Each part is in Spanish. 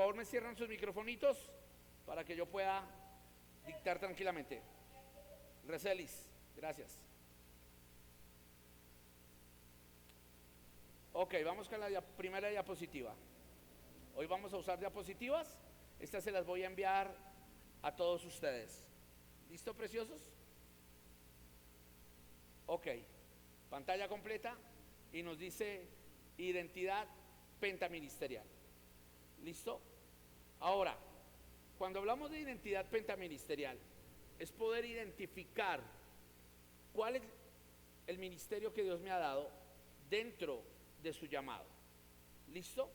favor me cierran sus microfonitos para que yo pueda dictar tranquilamente. Recelis, gracias. Ok, vamos con la primera diapositiva. Hoy vamos a usar diapositivas. Estas se las voy a enviar a todos ustedes. ¿Listo, preciosos? Ok, pantalla completa y nos dice identidad pentaministerial. ¿Listo? Ahora, cuando hablamos de identidad pentaministerial, es poder identificar cuál es el ministerio que Dios me ha dado dentro de su llamado. ¿Listo?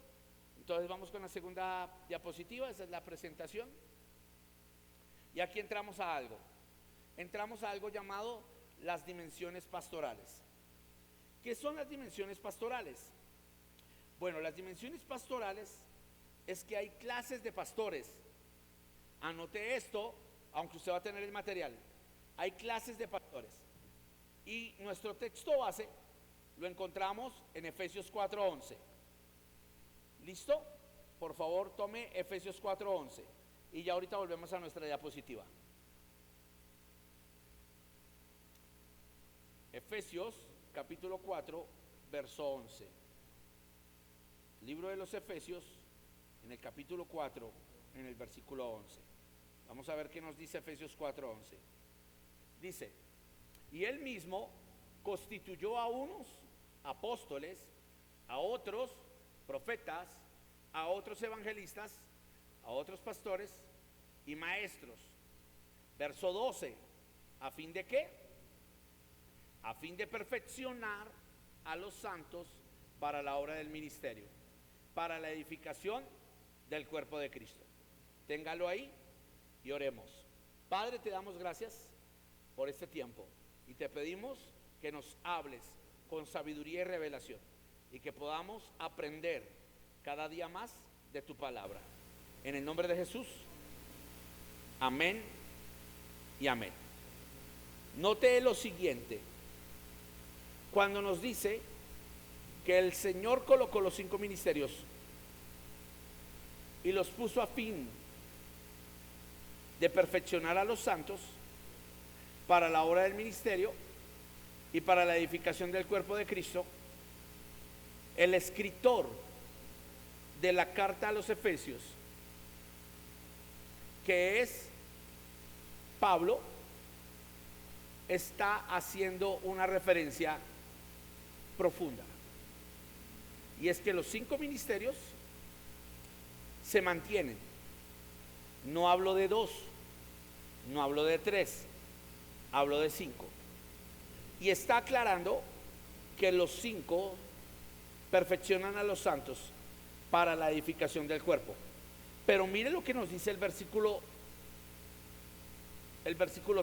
Entonces vamos con la segunda diapositiva, esa es la presentación. Y aquí entramos a algo. Entramos a algo llamado las dimensiones pastorales. ¿Qué son las dimensiones pastorales? Bueno, las dimensiones pastorales es que hay clases de pastores. Anote esto, aunque usted va a tener el material. Hay clases de pastores. Y nuestro texto base lo encontramos en Efesios 4:11. ¿Listo? Por favor, tome Efesios 4:11. Y ya ahorita volvemos a nuestra diapositiva. Efesios capítulo 4, verso 11. Libro de los Efesios, en el capítulo 4, en el versículo 11. Vamos a ver qué nos dice Efesios 4:11. Dice: y él mismo constituyó a unos apóstoles, a otros profetas, a otros evangelistas, a otros pastores y maestros. Verso 12. ¿A fin de qué? A fin de perfeccionar a los santos para la obra del ministerio, para la edificación del cuerpo de Cristo. Téngalo ahí y oremos. Padre, te damos gracias por este tiempo y te pedimos que nos hables con sabiduría y revelación y que podamos aprender cada día más de tu palabra. En el nombre de Jesús, amén y amén. Note lo siguiente: cuando nos dice que el Señor colocó los 5 ministerios y los puso a fin de perfeccionar a los santos para la obra del ministerio y para la edificación del cuerpo de Cristo, el escritor de la carta a los Efesios, que es Pablo, está haciendo una referencia profunda, y es que los 5 ministerios se mantienen. No hablo de 2, no hablo de 3, hablo de 5, y está aclarando que los 5 perfeccionan a los santos para la edificación del cuerpo. Pero mire lo que nos dice el versículo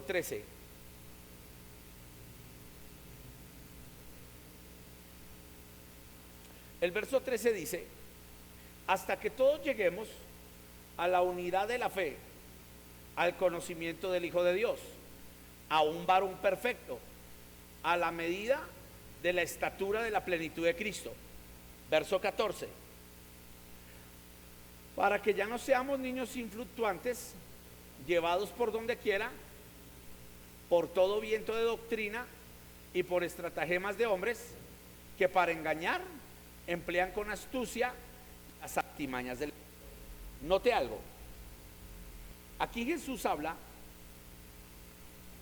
13. El verso 13 dice: hasta que todos lleguemos a la unidad de la fe, al conocimiento del Hijo de Dios, a un varón perfecto, a la medida de la estatura de la plenitud de Cristo. Verso 14: para que ya no seamos niños influctuantes, llevados por donde quiera, por todo viento de doctrina y por estratagemas de hombres, que para engañar emplean con astucia las artimañas del... Note algo. Aquí Jesús habla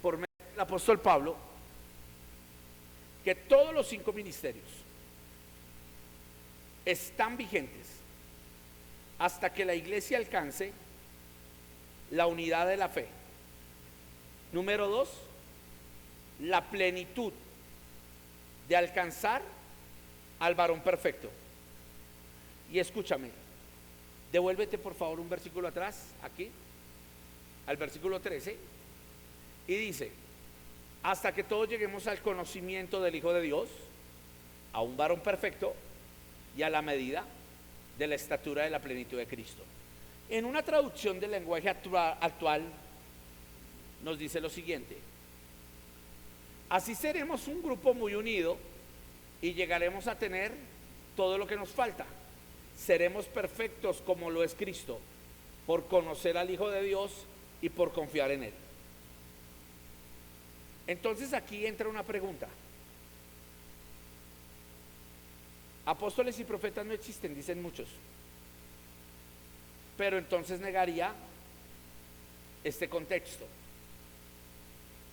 por medio del apóstol Pablo que todos los 5 ministerios están vigentes hasta que la iglesia alcance la unidad de la fe. Número 2, la plenitud de alcanzar al varón perfecto. Y escúchame, devuélvete por favor un versículo atrás, aquí, al versículo 13, y dice: hasta que todos lleguemos al conocimiento del Hijo de Dios, a un varón perfecto y a la medida de la estatura de la plenitud de Cristo. En una traducción del lenguaje actual nos dice lo siguiente: así seremos un grupo muy unido y llegaremos a tener todo lo que nos falta. seremos perfectos como lo es Cristo, por conocer al Hijo de Dios y por confiar en Él. Entonces aquí entra una pregunta. Apóstoles y profetas no existen, dicen muchos. Pero entonces negaría este contexto,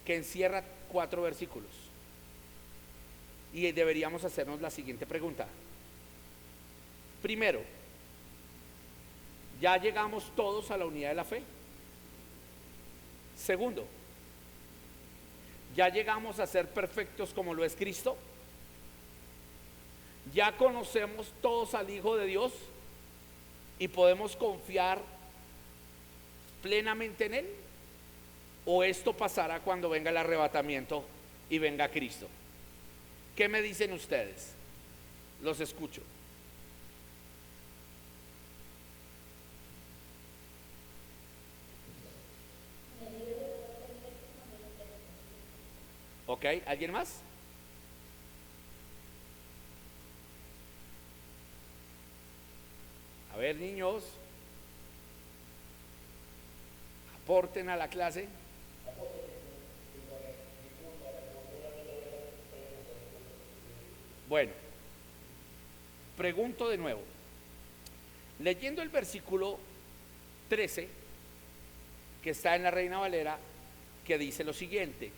que encierra 4 versículos. Y deberíamos hacernos la siguiente pregunta. Primero, ¿ya llegamos todos a la unidad de la fe? Segundo, ¿ya llegamos a ser perfectos como lo es Cristo? ¿Ya conocemos todos al Hijo de Dios y podemos confiar plenamente en Él? ¿O esto pasará cuando venga el arrebatamiento y venga Cristo? ¿Qué me dicen ustedes? Los escucho. ¿Ok? ¿Alguien más? A ver, niños, aporten a la clase. Bueno, pregunto de nuevo. Leyendo el versículo 13, que está en la Reina Valera, que dice lo siguiente.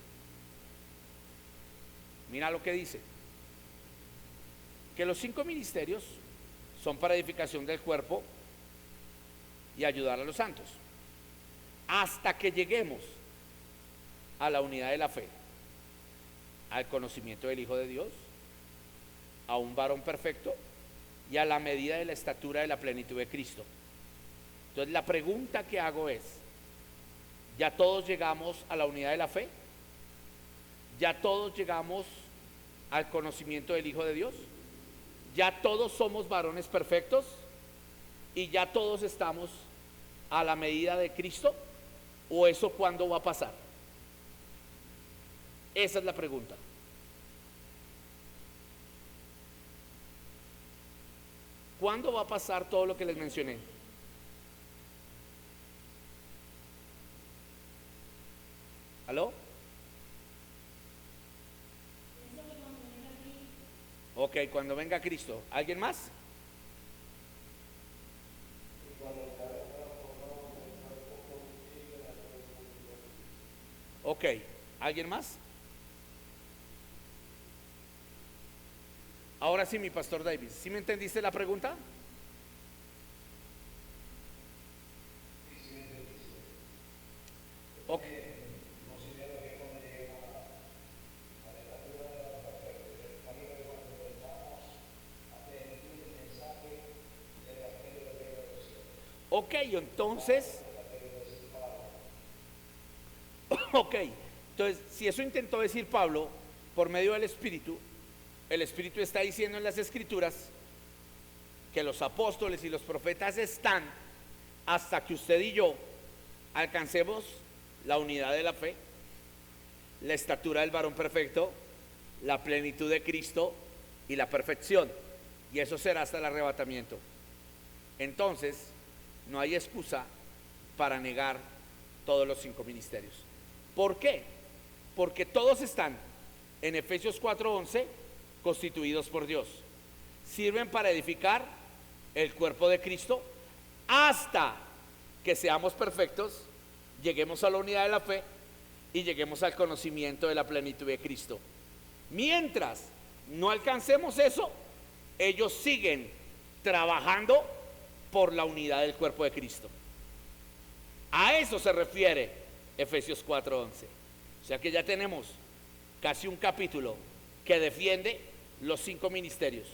Mira lo que dice. Que los 5 ministerios son para edificación del cuerpo y ayudar a los santos, hasta que lleguemos a la unidad de la fe, al conocimiento del Hijo de Dios, a un varón perfecto y a la medida de la estatura de la plenitud de Cristo. Entonces la pregunta que hago es, ¿ya todos llegamos a la unidad de la fe? ¿Ya todos llegamos al conocimiento del Hijo de Dios? ¿Ya todos somos varones perfectos? ¿Y ya todos estamos a la medida de Cristo? ¿O eso cuándo va a pasar? Esa es la pregunta. ¿Cuándo va a pasar todo lo que les mencioné? ¿Aló? Ok, cuando venga Cristo. ¿Alguien más? Ok, ¿alguien más? Ahora sí, mi pastor Davis, ¿sí me entendiste la pregunta? Ok. Ok, entonces, ok, entonces, si eso intentó decir Pablo por medio del Espíritu, el Espíritu está diciendo en las Escrituras que los apóstoles y los profetas están hasta que usted y yo alcancemos la unidad de la fe, la estatura del varón perfecto, la plenitud de Cristo y la perfección, y eso será hasta el arrebatamiento. Entonces, no hay excusa para negar todos los 5 ministerios. ¿Por qué? Porque todos están en Efesios 4:11 constituidos por Dios. Sirven para edificar el cuerpo de Cristo hasta que seamos perfectos, lleguemos a la unidad de la fe y lleguemos al conocimiento de la plenitud de Cristo. Mientras no alcancemos eso, ellos siguen trabajando por la unidad del cuerpo de Cristo. A eso se refiere Efesios 4:11. O sea que ya tenemos casi un capítulo que defiende los 5 ministerios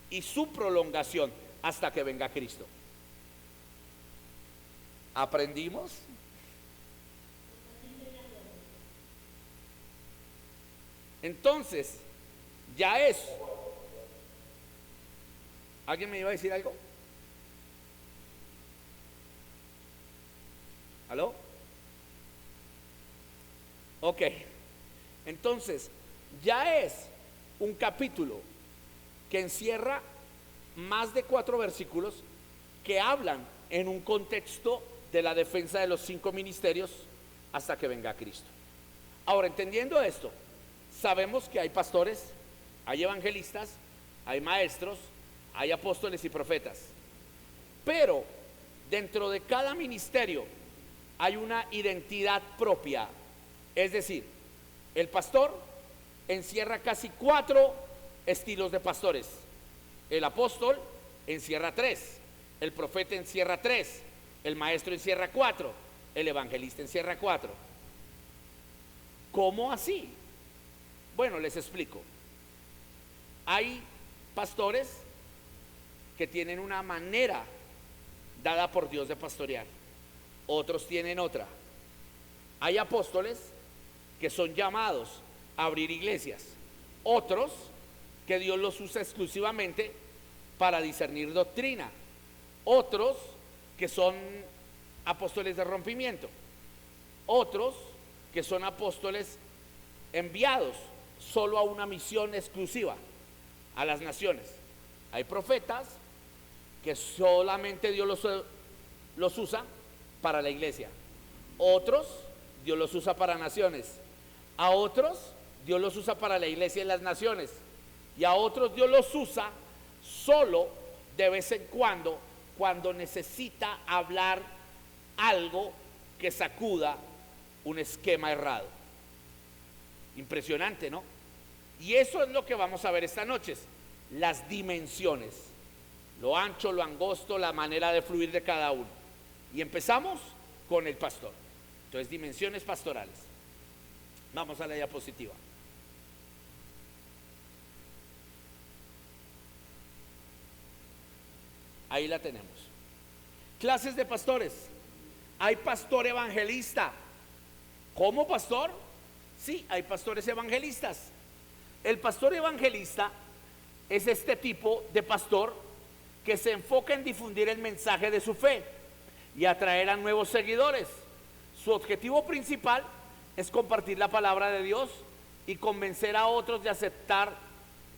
y su prolongación hasta que venga Cristo. ¿Aprendimos? Entonces, ya es. ¿Alguien me iba a decir algo? ¿Aló? Ok. Entonces, ya es un capítulo que encierra más de 4 versículos que hablan en un contexto de la defensa de los 5 ministerios hasta que venga Cristo. Ahora, entendiendo esto, sabemos que hay pastores, hay evangelistas, hay maestros, hay apóstoles y profetas. Pero dentro de cada ministerio hay una identidad propia. Es decir, el pastor encierra casi 4 estilos de pastores. El apóstol encierra 3, el profeta encierra 3, el maestro encierra 4, el evangelista encierra 4. ¿Cómo así? Bueno, les explico. Hay pastores que tienen una manera dada por Dios de pastorear, otros tienen otra. Hay apóstoles que son llamados a abrir iglesias, otros que Dios los usa exclusivamente para discernir doctrina, otros que son apóstoles de rompimiento, otros que son apóstoles enviados solo a una misión exclusiva, a las naciones. Hay profetas que solamente Dios los usa para la iglesia, otros Dios los usa para naciones, a otros Dios los usa para la iglesia y las naciones, y a otros Dios los usa solo de vez en cuando necesita hablar algo que sacuda un esquema errado. Impresionante, ¿no? Y eso es lo que vamos a ver esta noche, las dimensiones, lo ancho, lo angosto, la manera de fluir de cada uno. Y empezamos con el pastor. Entonces, dimensiones pastorales. Vamos a la diapositiva. Ahí la tenemos. Clases de pastores. Hay pastor evangelista. ¿Cómo pastor? Sí, hay pastores evangelistas. El pastor evangelista es este tipo de pastor que se enfoca en difundir el mensaje de su fe y atraer a nuevos seguidores. Su objetivo principal es compartir la palabra de Dios y convencer a otros de aceptar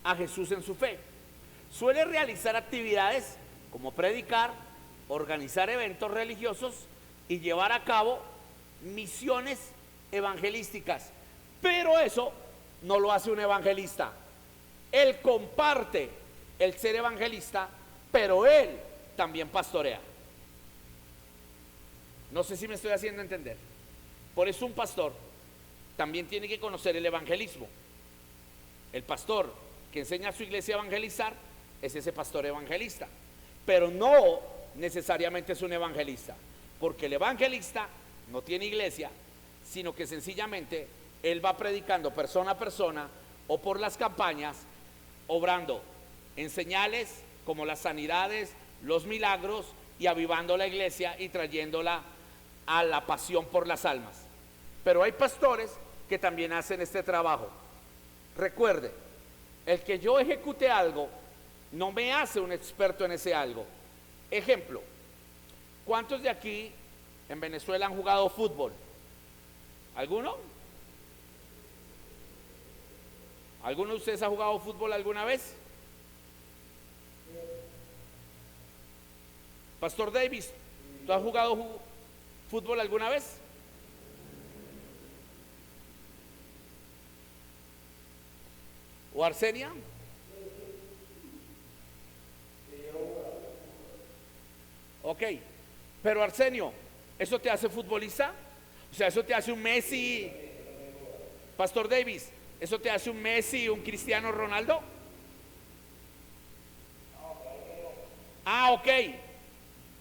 a Jesús en su fe. Suele realizar actividades como predicar, organizar eventos religiosos y llevar a cabo misiones evangelísticas. Pero eso no lo hace un evangelista. Él comparte el ser evangelista, pero él también pastorea. No sé si me estoy haciendo entender. Por eso un pastor también tiene que conocer el evangelismo. El pastor que enseña a su iglesia a evangelizar es ese pastor evangelista, pero no necesariamente es un evangelista, porque el evangelista no tiene iglesia, sino que sencillamente él va predicando persona a persona o por las campañas, obrando en señales como las sanidades, los milagros y avivando la iglesia y trayéndola a la pasión por las almas. Pero hay pastores que también hacen este trabajo. Recuerde, el que yo ejecute algo no me hace un experto en ese algo. Ejemplo, ¿cuántos de aquí en Venezuela han jugado fútbol? ¿Alguno? ¿Alguno de ustedes ha jugado fútbol alguna vez? Pastor Davis, ¿tú has jugado fútbol alguna vez? ¿O Arsenia? Ok, pero Arsenio, ¿eso te hace futbolista? O sea, ¿eso te hace un Messi? Pastor Davis, ¿eso te hace un Messi, un Cristiano Ronaldo? Ah, ok.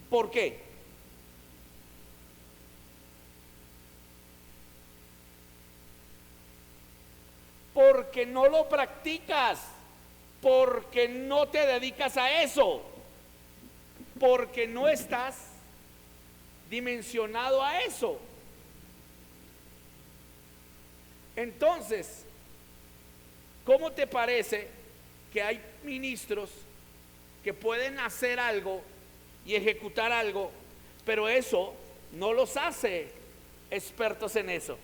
¿Por qué? Porque no lo practicas, porque no te dedicas a eso, porque no estás dimensionado a eso. Entonces, ¿cómo te parece que hay ministros que pueden hacer algo y ejecutar algo, pero eso no los hace expertos en eso?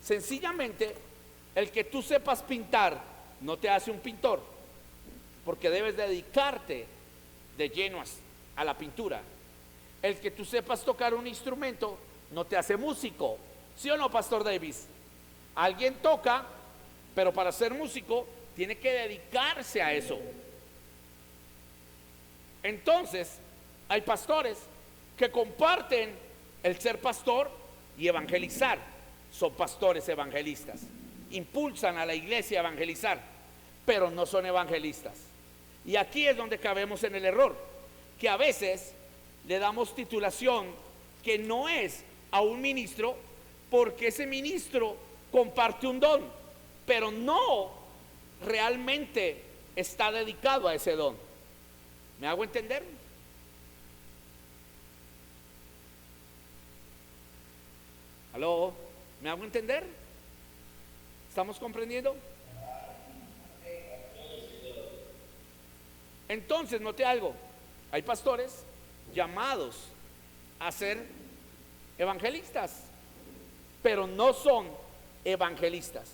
Sencillamente, el que tú sepas pintar no te hace un pintor. porque debes dedicarte de lleno a la pintura. El que tú sepas tocar un instrumento no te hace músico, ¿sí o no, Pastor Davis? Alguien toca, pero para ser músico tiene que dedicarse a eso. Entonces, hay pastores que comparten el ser pastor y evangelizar. Son pastores evangelistas, impulsan a la iglesia a evangelizar, pero no son evangelistas. Y aquí es donde cabemos en el error, que a veces le damos titulación que no es a un ministro, porque ese ministro comparte un don, pero no realmente está dedicado a ese don. ¿Me hago entender? ¿Aló? ¿Me hago entender? ¿Estamos comprendiendo? Entonces, note algo. Hay pastores llamados a ser evangelistas, pero no son evangelistas.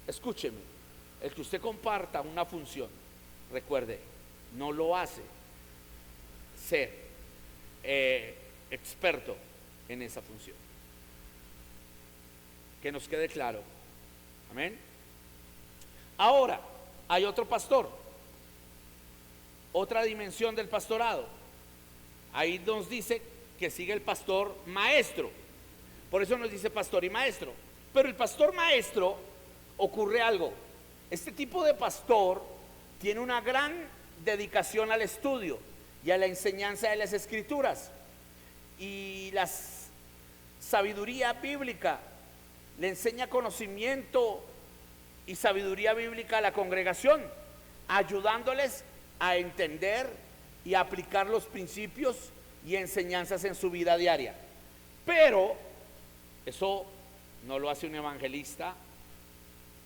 Escúcheme, el que usted comparta una función, recuerde, no lo hace ser experto en esa función. Que nos quede claro. Amén. Ahora, hay otro pastor, otra dimensión del pastorado. Ahí nos dice que sigue el pastor maestro. Por eso nos dice pastor y maestro. Pero el pastor maestro, ocurre algo. Este tipo de pastor tiene una gran dedicación al estudio y a la enseñanza de las escrituras y la sabiduría bíblica. Le enseña conocimiento y sabiduría bíblica a la congregación, ayudándoles a entender y a aplicar los principios y enseñanzas en su vida diaria. Pero eso no lo hace un evangelista,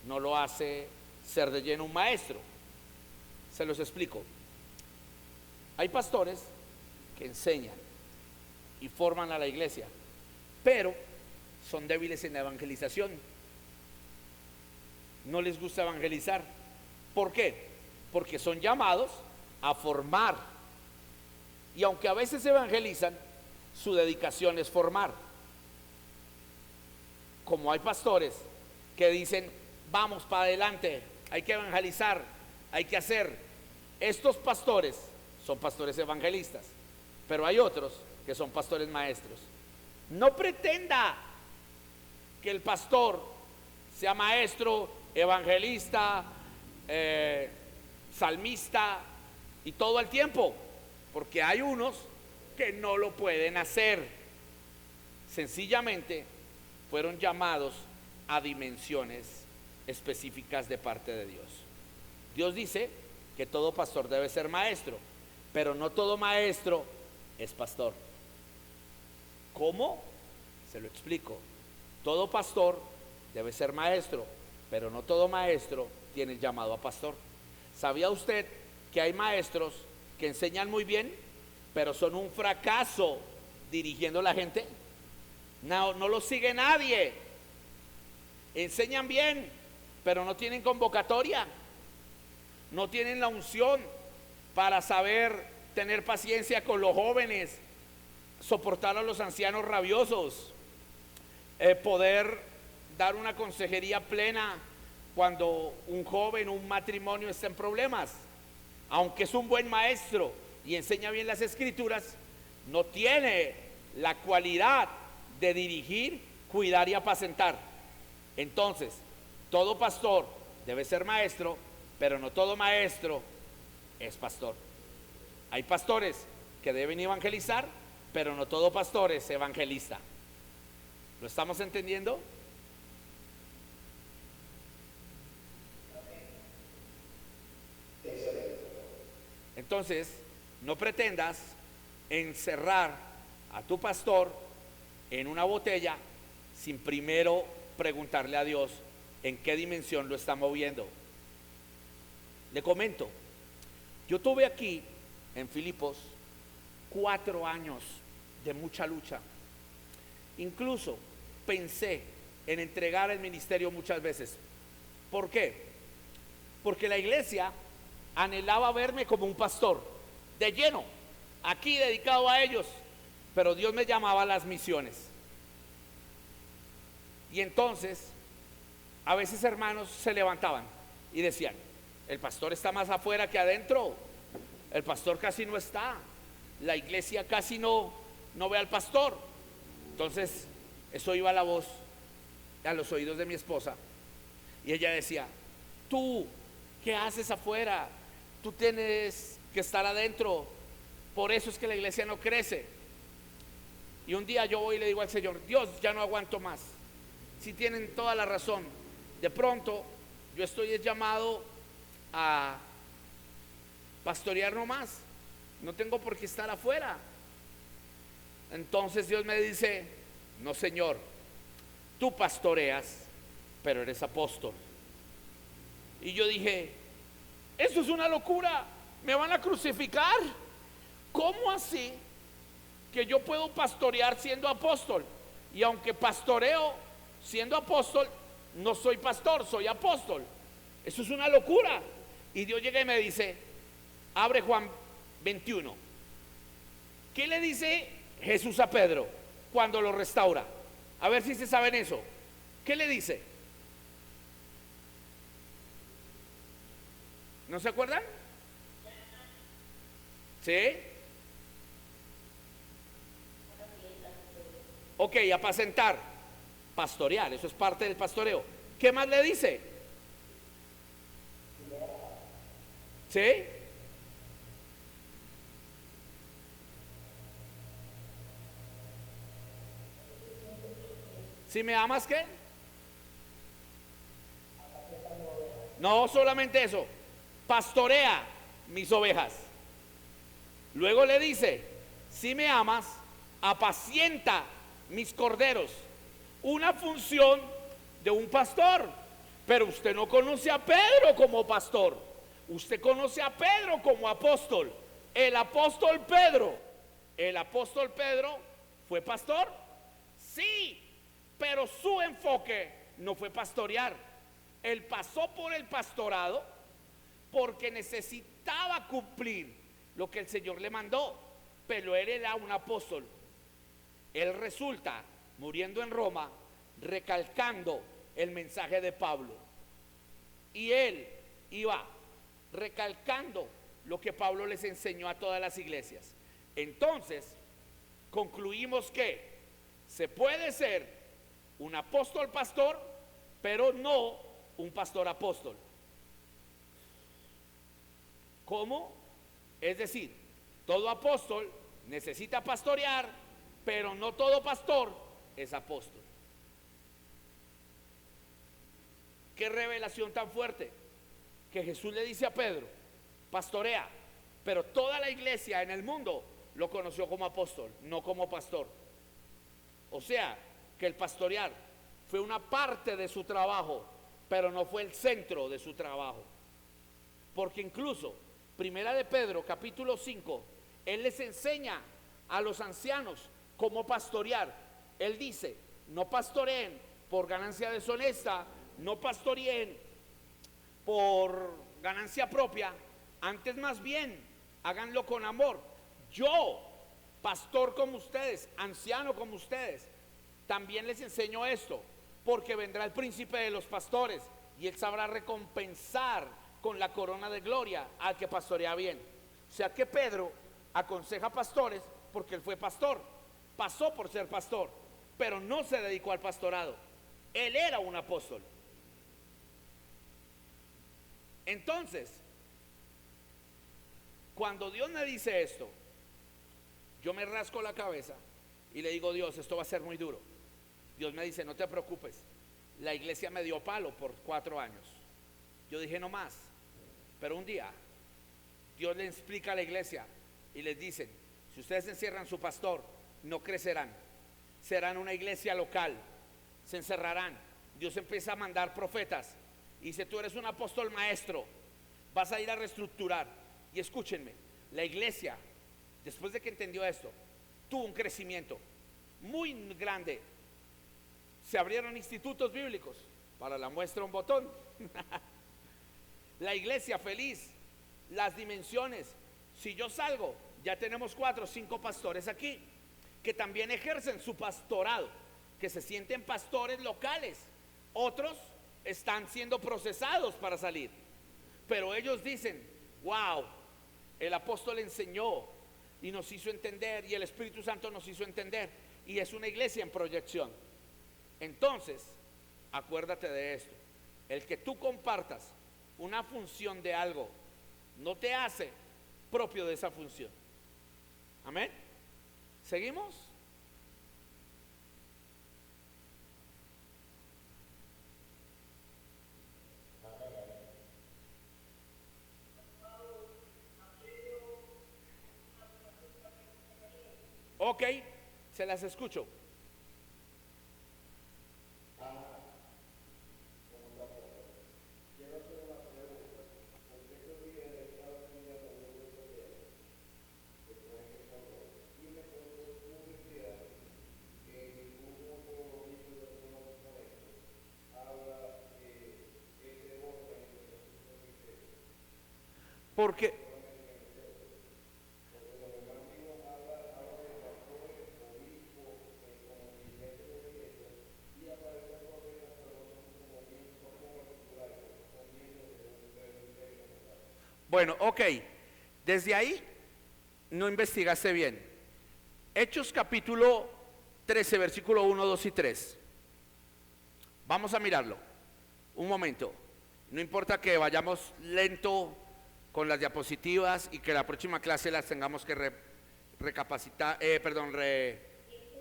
no lo hace ser de lleno un maestro. Se los explico. Hay pastores que enseñan y forman a la iglesia, pero son débiles en la evangelización. No les gusta evangelizar. ¿Por qué? Porque son llamados a formar. Y aunque a veces evangelizan, su dedicación es formar. Como hay pastores que dicen, vamos para adelante, hay que evangelizar, hay que hacer. Estos pastores son pastores evangelistas, pero hay otros que son pastores maestros. No pretenda que el pastor sea maestro, evangelista, salmista y todo el tiempo, porque hay unos que no lo pueden hacer. Sencillamente fueron llamados a dimensiones específicas de parte de Dios. Dios dice que todo pastor debe ser maestro, pero no todo maestro es pastor. ¿Cómo? Se lo explico. Todo pastor debe ser maestro, pero no todo maestro tiene el llamado a pastor. ¿Sabía usted que hay maestros que enseñan muy bien, pero son un fracaso dirigiendo a la gente? No los sigue nadie. Enseñan bien, pero no tienen convocatoria, no tienen la unción para saber tener paciencia con los jóvenes, soportar a los ancianos rabiosos, poder dar una consejería plena cuando un joven o un matrimonio está en problemas. Aunque es un buen maestro y enseña bien las escrituras, no tiene la cualidad de dirigir, cuidar y apacentar. Entonces, todo pastor debe ser maestro, pero no todo maestro es pastor. Hay pastores que deben evangelizar, pero no todo pastor es evangelista. ¿Lo estamos entendiendo? Entonces, no pretendas encerrar a tu pastor en una botella sin primero preguntarle a Dios en qué dimensión lo está moviendo. Le comento, yo tuve aquí en Filipos 4 años de mucha lucha. Incluso pensé en entregar el ministerio muchas veces. ¿Por qué? Porque la iglesia anhelaba verme como un pastor, de lleno, aquí dedicado a ellos, pero Dios me llamaba a las misiones. Y entonces, a veces hermanos se levantaban y decían: el pastor está más afuera que adentro, el pastor casi no está, la iglesia casi no ve al pastor. Entonces, eso iba a la voz, a los oídos de mi esposa, y ella decía: tú, ¿qué haces afuera? Tú tienes que estar adentro, por eso es que la iglesia no crece. Y un día yo voy y le digo al Señor: Dios, ya no aguanto más. Si tienen toda la razón, de pronto yo estoy llamado a pastorear nomás, no tengo por qué estar afuera. Entonces Dios me dice: no, Señor, tú pastoreas, pero eres apóstol. Y yo dije: eso es una locura, me van a crucificar. ¿Cómo así que yo puedo pastorear siendo apóstol? Y aunque pastoreo siendo apóstol, no soy pastor, soy apóstol. Eso es una locura. Y Dios llega y me dice: abre Juan 21. ¿Qué le dice Jesús a Pedro cuando lo restaura? A ver si se saben eso. ¿Qué le dice? ¿No se acuerdan? ¿Sí? Ok, apacentar, pastorear, eso es parte del pastoreo. ¿Qué más le dice? ¿Sí? ¿Si me amas qué? No solamente eso, pastorea mis ovejas. Luego le dice: si me amas, apacienta mis corderos. Una función de un pastor. Pero usted no conoce a Pedro como pastor, usted conoce a Pedro como apóstol. El apóstol Pedro fue pastor, sí, pero su enfoque no fue pastorear. Él pasó por el pastorado porque necesitaba cumplir lo que el Señor le mandó, pero él era un apóstol. Él resulta muriendo en Roma, recalcando el mensaje de Pablo, y él iba recalcando lo que Pablo les enseñó a todas las iglesias. Entonces concluimos que se puede ser un apóstol pastor, pero no un pastor apóstol. ¿Cómo? Es decir, todo apóstol necesita pastorear, pero no todo pastor es apóstol. Qué revelación tan fuerte, que Jesús le dice a Pedro: pastorea, pero toda la iglesia en el mundo lo conoció como apóstol, no como pastor. O sea, que el pastorear fue una parte de su trabajo, pero no fue el centro de su trabajo. Porque incluso Primera de Pedro, capítulo 5, él les enseña a los ancianos cómo pastorear. Él dice: no pastoreen por ganancia deshonesta, no pastoreen por ganancia propia, antes más bien háganlo con amor. Yo, pastor como ustedes, anciano como ustedes, también les enseño esto, porque vendrá el príncipe de los pastores y él sabrá recompensar con la corona de gloria al que pastorea bien. O sea que Pedro aconseja pastores porque él fue pastor, pasó por ser pastor, pero no se dedicó al pastorado. Él era un apóstol. Entonces, cuando Dios me dice esto, yo me rasco la cabeza y le digo: Dios, esto va a ser muy duro. Dios me dice: no te preocupes, la iglesia me dio palo por 4 años. Yo dije: no más. Pero un día Dios le explica a la iglesia y les dice: si ustedes encierran su pastor, no crecerán, serán una iglesia local, se encerrarán. Dios empieza a mandar profetas y dice: tú eres un apóstol maestro, vas a ir a reestructurar. Y escúchenme, la iglesia, después de que entendió esto, tuvo un crecimiento muy grande. Se abrieron institutos bíblicos. Para la muestra un botón. La iglesia feliz. las dimensiones. Si yo salgo, ya tenemos 4 o 5 pastores aquí que también ejercen su pastorado, que se sienten pastores locales. Otros están siendo procesados para salir, pero ellos dicen: wow, el apóstol enseñó y nos hizo entender, y el Espíritu Santo nos hizo entender, y es una iglesia en proyección. Entonces, acuérdate de esto: el que tú compartas una función de algo no te hace propio de esa función. Amén. ¿Seguimos? Ok, se las escucho. Porque bueno, ok, desde ahí no investigaste bien. Hechos capítulo 13, versículo 1, 2 y 3. Vamos a mirarlo. Un momento. No importa que vayamos lento con las diapositivas y que la próxima clase las tengamos que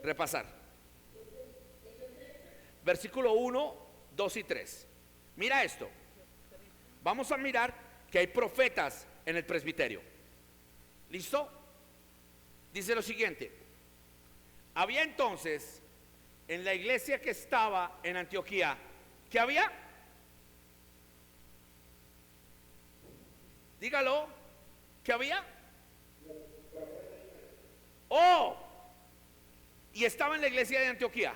repasar. Versículo 1, 2 y 3. Mira esto. Vamos a mirar que hay profetas en el presbiterio. ¿Listo? Dice lo siguiente: había entonces en la iglesia que estaba en Antioquía, ¿qué había? Dígalo, ¿qué había? Oh, y estaba en la iglesia de Antioquía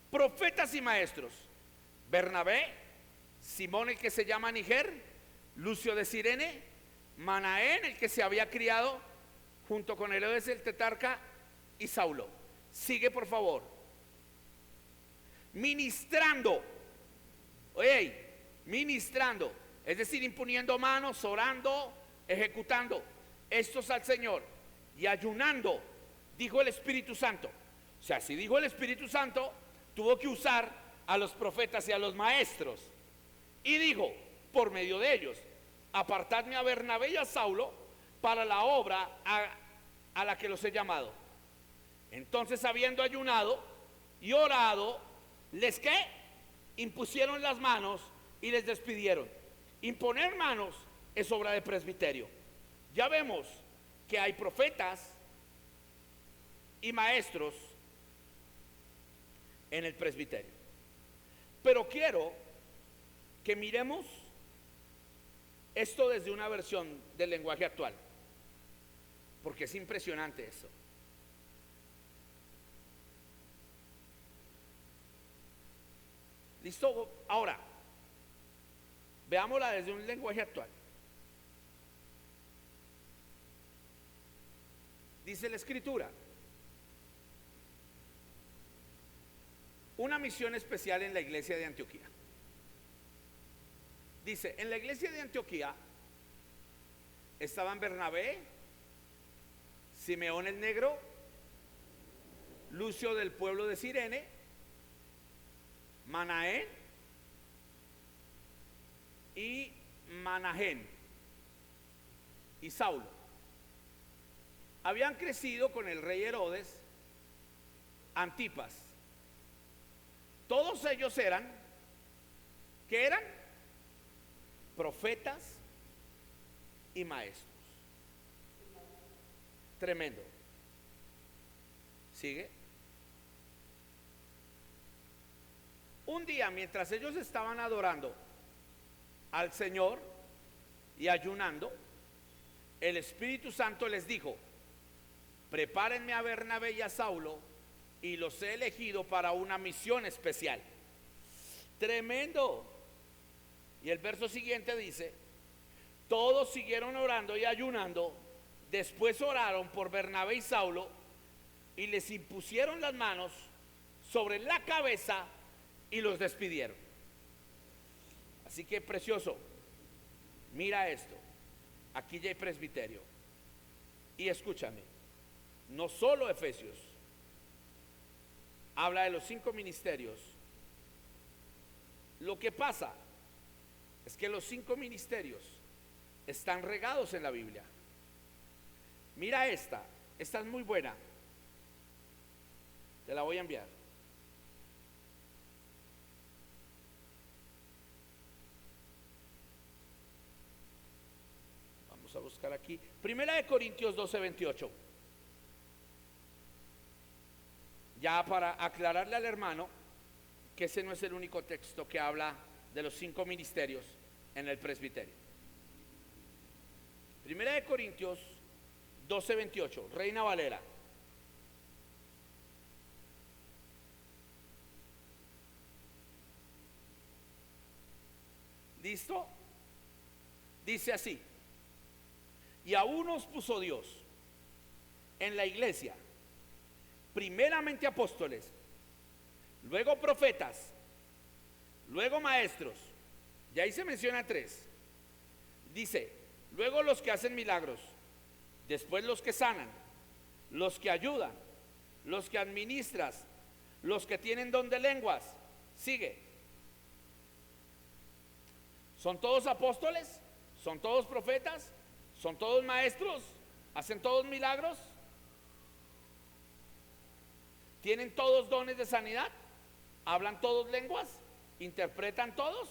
profetas y maestros: Bernabé, Simón el que se llama Niger, Lucio de Cirene, Manaén el que se había criado junto con Herodes el tetrarca, y Saulo. Sigue, por favor. Ministrando, oye, ministrando, es decir, imponiendo manos, orando, ejecutando estos al Señor y ayunando, dijo el Espíritu Santo. O sea, si dijo el Espíritu Santo, tuvo que usar a los profetas y a los maestros, y dijo por medio de ellos: apartadme a Bernabé y a Saulo para la obra a la que los he llamado. Entonces, habiendo ayunado y orado, ¿les qué? Impusieron las manos y les despidieron. Imponer manos es obra de presbiterio. Ya vemos que hay profetas y maestros en el presbiterio. Pero quiero que miremos esto desde una versión del lenguaje actual, porque es impresionante eso. ¿Listo? Ahora, veámosla desde un lenguaje actual. Dice la Escritura: una misión especial en la iglesia de Antioquía. Dice: en la iglesia de Antioquía estaban Bernabé, Simeón el negro, Lucio del pueblo de Cirene, Manaén y Manahem y Saulo. Habían crecido con el rey Herodes Antipas. Todos ellos eran, ¿qué eran? Profetas y maestros. Tremendo. ¿Sigue? Un día, mientras ellos estaban adorando al Señor y ayunando, el Espíritu Santo les dijo: prepárenme a Bernabé y a Saulo, y los he elegido para una misión especial. Tremendo. Y el verso siguiente dice: Todos siguieron orando y ayunando. Después oraron por Bernabé y Saulo y les impusieron las manos sobre la cabeza y los despidieron. Así que precioso, mira esto. Aquí ya hay presbiterio. Y escúchame, no solo Efesios habla de los 5 ministerios. Lo que pasa es que los 5 ministerios están regados en la Biblia. Mira esta es muy buena. Te la voy a enviar. Vamos a buscar aquí. Primera de Corintios 12:28. Ya para aclararle al hermano que ese no es el único texto que habla de los 5 ministerios en el presbiterio. Primera de Corintios 12:28, Reina Valera. ¿Listo? Dice así: y a unos puso Dios en la iglesia, primeramente apóstoles, luego profetas, luego maestros. Y ahí se menciona 3. Dice, luego los que hacen milagros, después los que sanan, los que ayudan, los que administran, los que tienen don de lenguas. Sigue. ¿Son todos apóstoles? ¿Son todos profetas? ¿Son todos maestros? ¿Hacen todos milagros? ¿Tienen todos dones de sanidad? ¿Hablan todos lenguas? ¿Interpretan todos?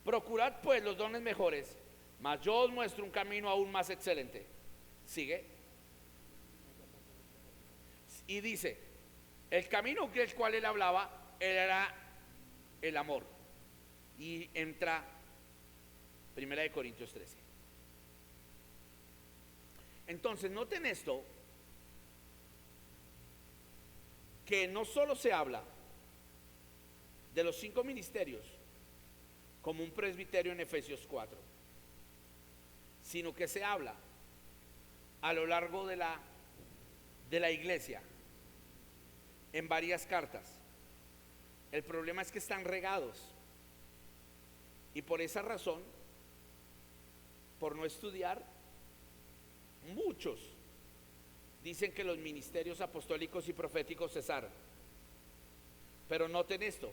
Procurad pues los dones mejores, mas yo os muestro un camino aún más excelente. Sigue. Y dice, el camino del cual él hablaba era el amor. Y entra Primera de Corintios 13. Entonces, noten esto, que no solo se habla de los 5 ministerios como un presbiterio en Efesios 4, sino que se habla a lo largo de la iglesia en varias cartas. El problema es que están regados, y por esa razón, por no estudiar, muchos dicen que los ministerios apostólicos y proféticos cesaron. Pero noten esto,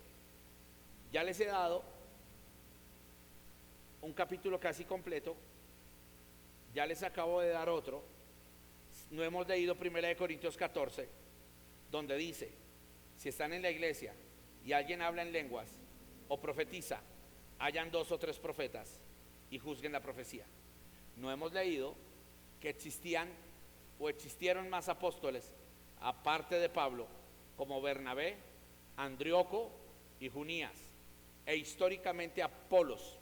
ya les he dado un capítulo casi completo, ya les acabo de dar otro. No hemos leído 1 Corintios 14, donde dice, si están en la iglesia y alguien habla en lenguas o profetiza, hayan 2 o 3 profetas y juzguen la profecía. No hemos leído que existían o existieron más apóstoles aparte de Pablo, como Bernabé, Andríoco y Junías, e históricamente Apolos,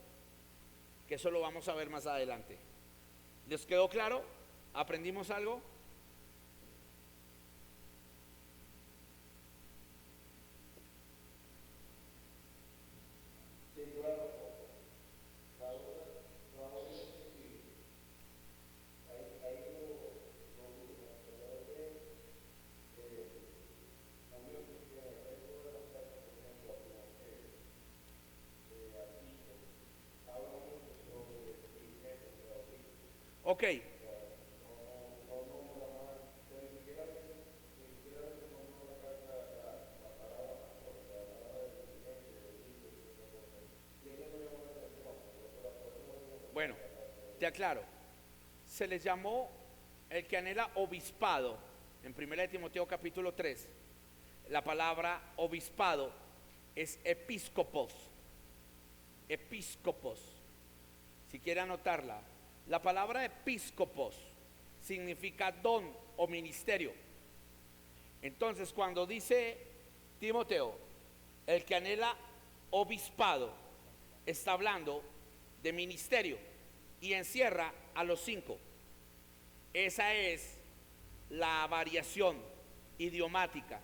que eso lo vamos a ver más adelante. ¿Les quedó claro? ¿Aprendimos algo? Ok. Bueno, te aclaro. Se les llamó el que anhela obispado en 1 de Timoteo capítulo 3. La palabra obispado es episcopos. Episcopos. Si quiere anotarla. La palabra episcopos significa don o ministerio. Entonces, cuando dice Timoteo, el que anhela obispado, está hablando de ministerio y encierra a los 5. Esa es la variación idiomática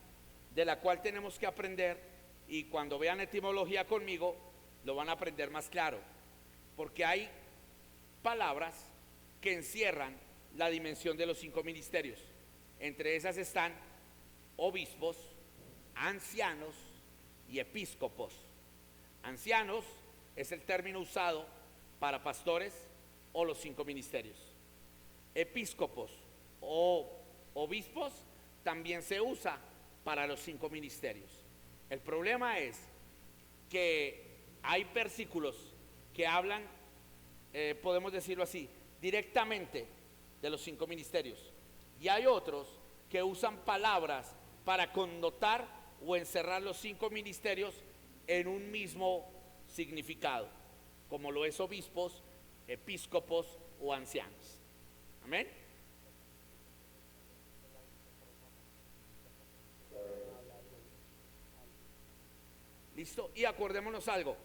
de la cual tenemos que aprender, y cuando vean etimología conmigo lo van a aprender más claro, porque hay palabras que encierran la dimensión de los 5 ministerios. Entre esas están obispos, ancianos y episcopos. Ancianos es el término usado para pastores o los 5 ministerios. Episcopos o obispos también se usa para los 5 ministerios. El problema es que hay versículos que hablan, podemos decirlo así, directamente de los 5 ministerios, y hay otros que usan palabras para connotar o encerrar los 5 ministerios en un mismo significado, como lo es obispos, episcopos o ancianos. Amén. ¿Listo? Y acordémonos algo.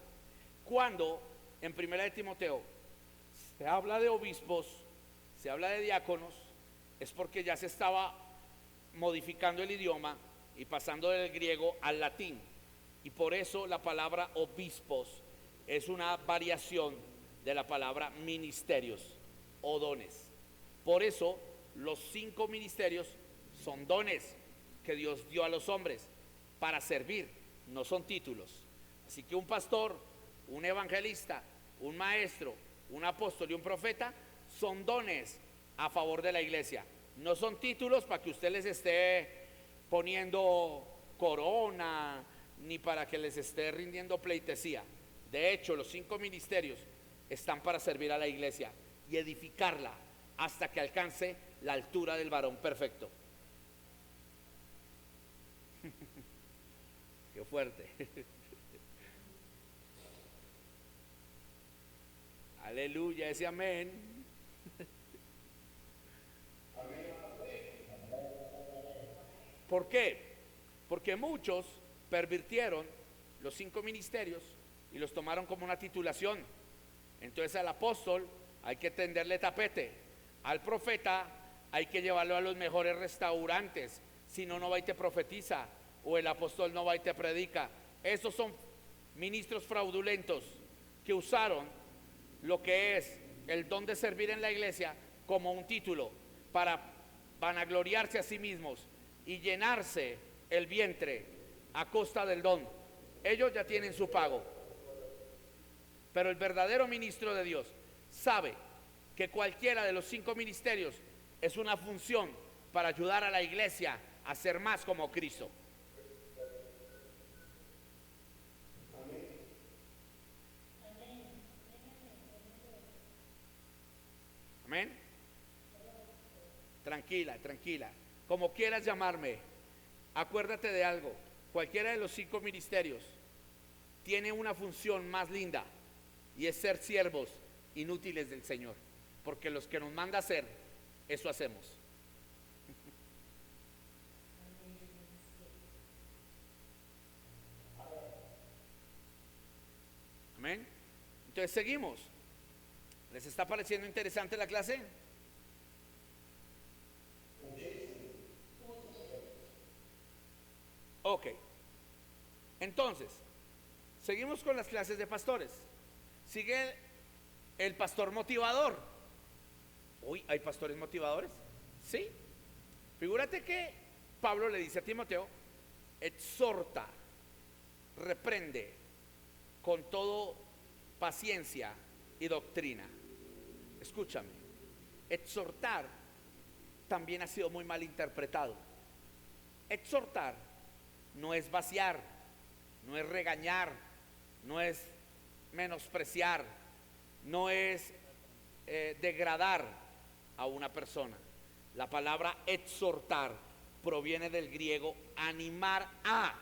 Cuando en 1 de Timoteo se habla de obispos, se habla de diáconos, es porque ya se estaba modificando el idioma y pasando del griego al latín. Y por eso la palabra obispos es una variación de la palabra ministerios o dones. Por eso los 5 ministerios son dones que Dios dio a los hombres para servir, no son títulos. Así que un pastor, un evangelista, un maestro, un apóstol y un profeta son dones a favor de la iglesia. No son títulos para que usted les esté poniendo corona, ni para que les esté rindiendo pleitesía. De hecho, los 5 ministerios están para servir a la iglesia y edificarla hasta que alcance la altura del varón perfecto. Qué fuerte. Aleluya, ese amén. ¿Por qué? Porque muchos pervirtieron los 5 ministerios y los tomaron como una titulación. Entonces al apóstol hay que tenderle tapete, al profeta hay que llevarlo a los mejores restaurantes, si no, no va y te profetiza, o el apóstol no va y te predica. Esos son ministros fraudulentos que usaron lo que es el don de servir en la iglesia como un título para vanagloriarse a sí mismos y llenarse el vientre a costa del don. Ellos ya tienen su pago, pero el verdadero ministro de Dios sabe que cualquiera de los 5 ministerios es una función para ayudar a la iglesia a ser más como Cristo. Amén. Tranquila, tranquila. Como quieras llamarme, acuérdate de algo. Cualquiera de los 5 ministerios tiene una función más linda, y es ser siervos inútiles del Señor, porque los que nos manda hacer, eso hacemos. Amén. Entonces seguimos. ¿Les está pareciendo interesante la clase? Ok. Entonces, seguimos con las clases de pastores. Sigue el pastor motivador. Uy, ¿hay pastores motivadores? Sí. Figúrate que Pablo le dice a Timoteo: exhorta, reprende con todo paciencia y doctrina. Escúchame, exhortar también ha sido muy mal interpretado. Exhortar no es vaciar, no es regañar, no es menospreciar, no es degradar a una persona. La palabra exhortar proviene del griego animar a.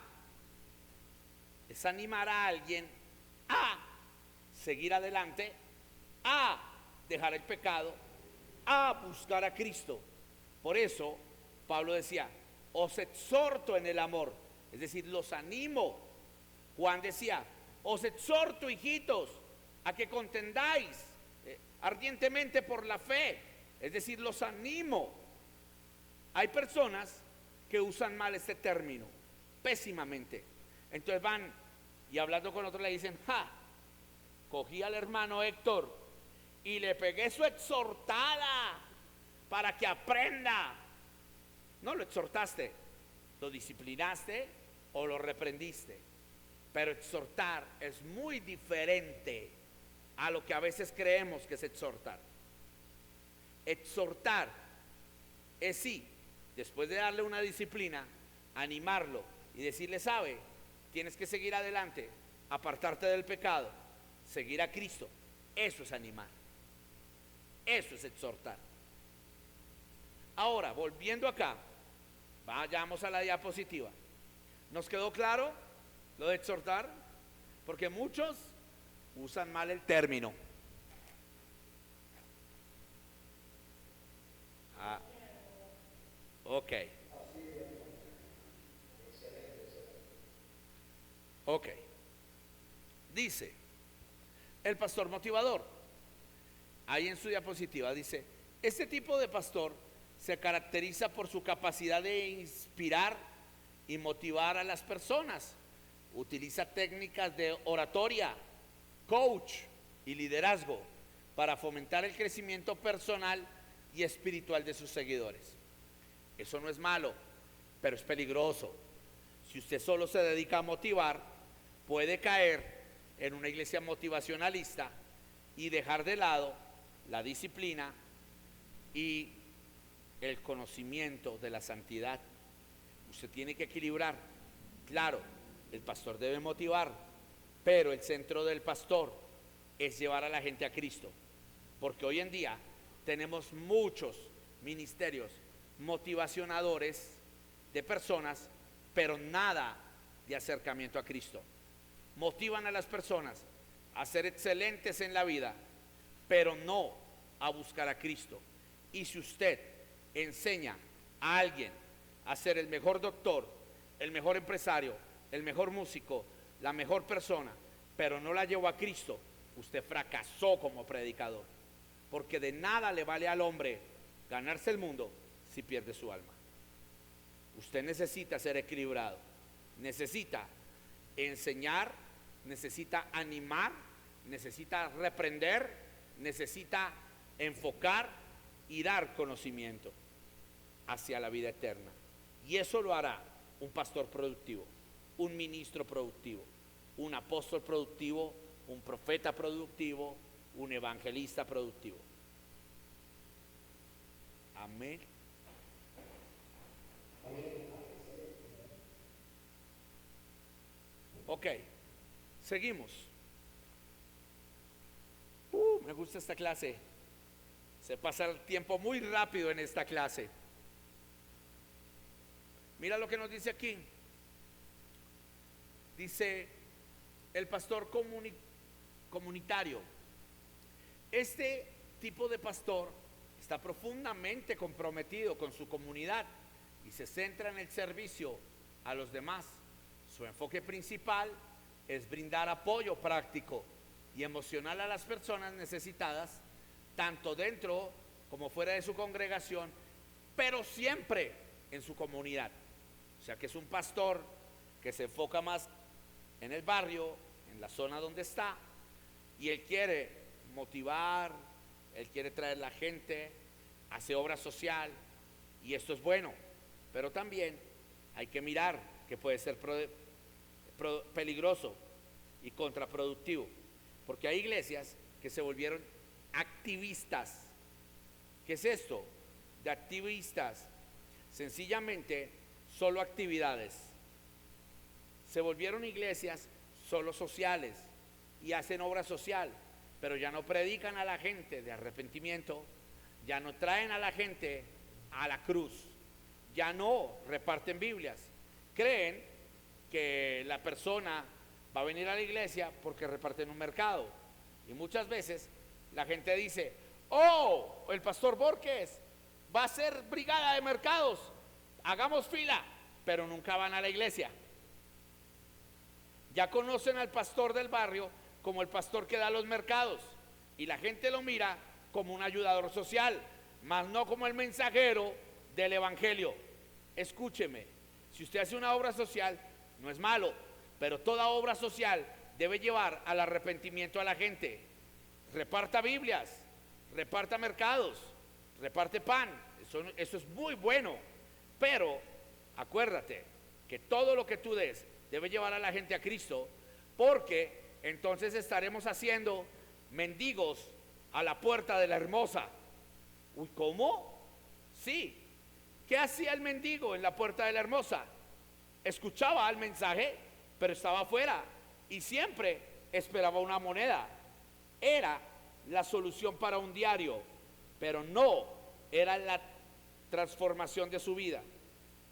Es animar a alguien a seguir adelante, a dejar el pecado, a buscar a Cristo. Por eso Pablo decía: os exhorto en el amor, es decir, los animo. Juan decía: os exhorto, hijitos, a que contendáis ardientemente por la fe, es decir, los animo. Hay personas que usan mal este término, pésimamente. Entonces van y hablando con otros le dicen: ja, cogí al hermano Héctor y le pegué su exhortada para que aprenda. No lo exhortaste, lo disciplinaste o lo reprendiste. Pero exhortar es muy diferente a lo que a veces creemos que es exhortar. Exhortar es sí, después de darle una disciplina, animarlo y decirle, sabe, tienes que seguir adelante, apartarte del pecado, seguir a Cristo. Eso es animar. Eso es exhortar. Ahora, volviendo acá, vayamos a la diapositiva. ¿Nos quedó claro lo de exhortar? Porque muchos usan mal el término. Ok. Ok. Dice el pastor motivador. Ahí en su diapositiva dice, este tipo de pastor se caracteriza por su capacidad de inspirar y motivar a las personas. Utiliza técnicas de oratoria, coach y liderazgo para fomentar el crecimiento personal y espiritual de sus seguidores. Eso no es malo, pero es peligroso. Si usted solo se dedica a motivar, puede caer en una iglesia motivacionalista y dejar de lado la disciplina y el conocimiento de la santidad. Usted tiene que equilibrar. Claro, el pastor debe motivar, pero el centro del pastor es llevar a la gente a Cristo. Porque hoy en día tenemos muchos ministerios motivacionadores de personas, pero nada de acercamiento a Cristo. Motivan a las personas a ser excelentes en la vida, pero no a buscar a Cristo. Y si usted enseña a alguien a ser el mejor doctor, el mejor empresario, el mejor músico, la mejor persona, pero no la llevó a Cristo, usted fracasó como predicador. Porque de nada le vale al hombre ganarse el mundo si pierde su alma. Usted necesita ser equilibrado, necesita enseñar, necesita animar, necesita reprender, necesita enfocar y dar conocimiento hacia la vida eterna. Y eso lo hará un pastor productivo, un ministro productivo, un apóstol productivo, un profeta productivo, un evangelista productivo. Amén. Ok, seguimos. Me gusta esta clase. Se pasa el tiempo muy rápido en esta clase. Mira lo que nos dice aquí. Dice el pastor comunitario. Este tipo de pastor está profundamente comprometido con su comunidad y se centra en el servicio a los demás. Su enfoque principal es brindar apoyo práctico y emocional a las personas necesitadas, tanto dentro como fuera de su congregación, pero siempre en su comunidad. O sea que es un pastor que se enfoca más en el barrio, en la zona donde está, y él quiere motivar, él quiere traer la gente, hace obra social, y esto es bueno, pero también hay que mirar que puede ser peligroso y contraproductivo, porque hay iglesias que se volvieron activistas. ¿Qué es esto de activistas? Sencillamente solo actividades. Se volvieron iglesias solo sociales y hacen obra social, pero ya no predican a la gente de arrepentimiento, ya no traen a la gente a la cruz, ya no reparten Biblias. Creen que la persona va a venir a la iglesia porque reparten un mercado. Y muchas veces la gente dice, oh, el pastor Borges va a hacer brigada de mercados, hagamos fila, pero nunca van a la iglesia. Ya conocen al pastor del barrio como el pastor que da los mercados, y la gente lo mira como un ayudador social, mas no como el mensajero del evangelio. Escúcheme, si usted hace una obra social, no es malo, pero toda obra social debe llevar al arrepentimiento a la gente. Reparta Biblias, reparta mercados, reparte pan, eso es muy bueno, pero acuérdate que todo lo que tú des debe llevar a la gente a Cristo, porque entonces estaremos haciendo mendigos a la puerta de la hermosa. Uy, ¿cómo? Sí. ¿Qué hacía el mendigo en la puerta de la hermosa? Escuchaba el mensaje, pero estaba afuera y siempre esperaba una moneda. Era la solución para un diario, pero no era la transformación de su vida.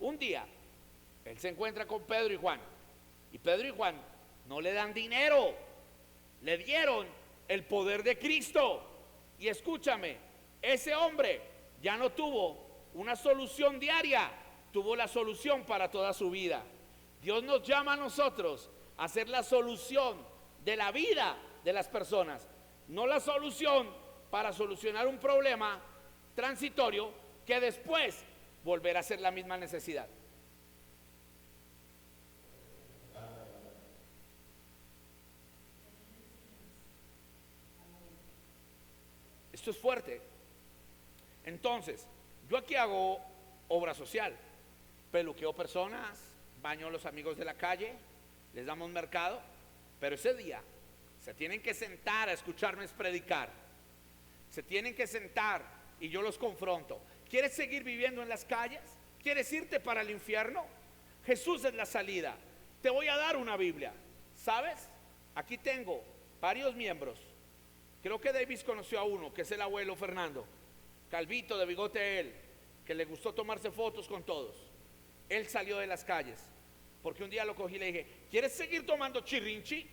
Un día, él se encuentra con Pedro y Juan, y Pedro y Juan no le dan dinero, le dieron el poder de Cristo. Y escúchame, ese hombre ya no tuvo una solución diaria, tuvo la solución para toda su vida. Dios nos llama a nosotros a ser la solución de la vida de las personas, no la solución para solucionar un problema transitorio que después volverá a ser la misma necesidad. Esto es fuerte. Entonces, yo aquí hago obra social, peluqueo personas, baño a los amigos de la calle, les damos mercado, pero ese día se tienen que sentar a escucharme predicar, se tienen que sentar y yo los confronto. ¿Quieres seguir viviendo en las calles? ¿Quieres irte para el infierno? Jesús es la salida. Te voy a dar una Biblia, ¿sabes? Aquí tengo varios miembros. Creo que Davis conoció a uno, que es el abuelo Fernando, calvito, de bigote él, que le gustó tomarse fotos con todos. Él salió de las calles, porque un día lo cogí y le dije, ¿quieres seguir tomando chirrinchi?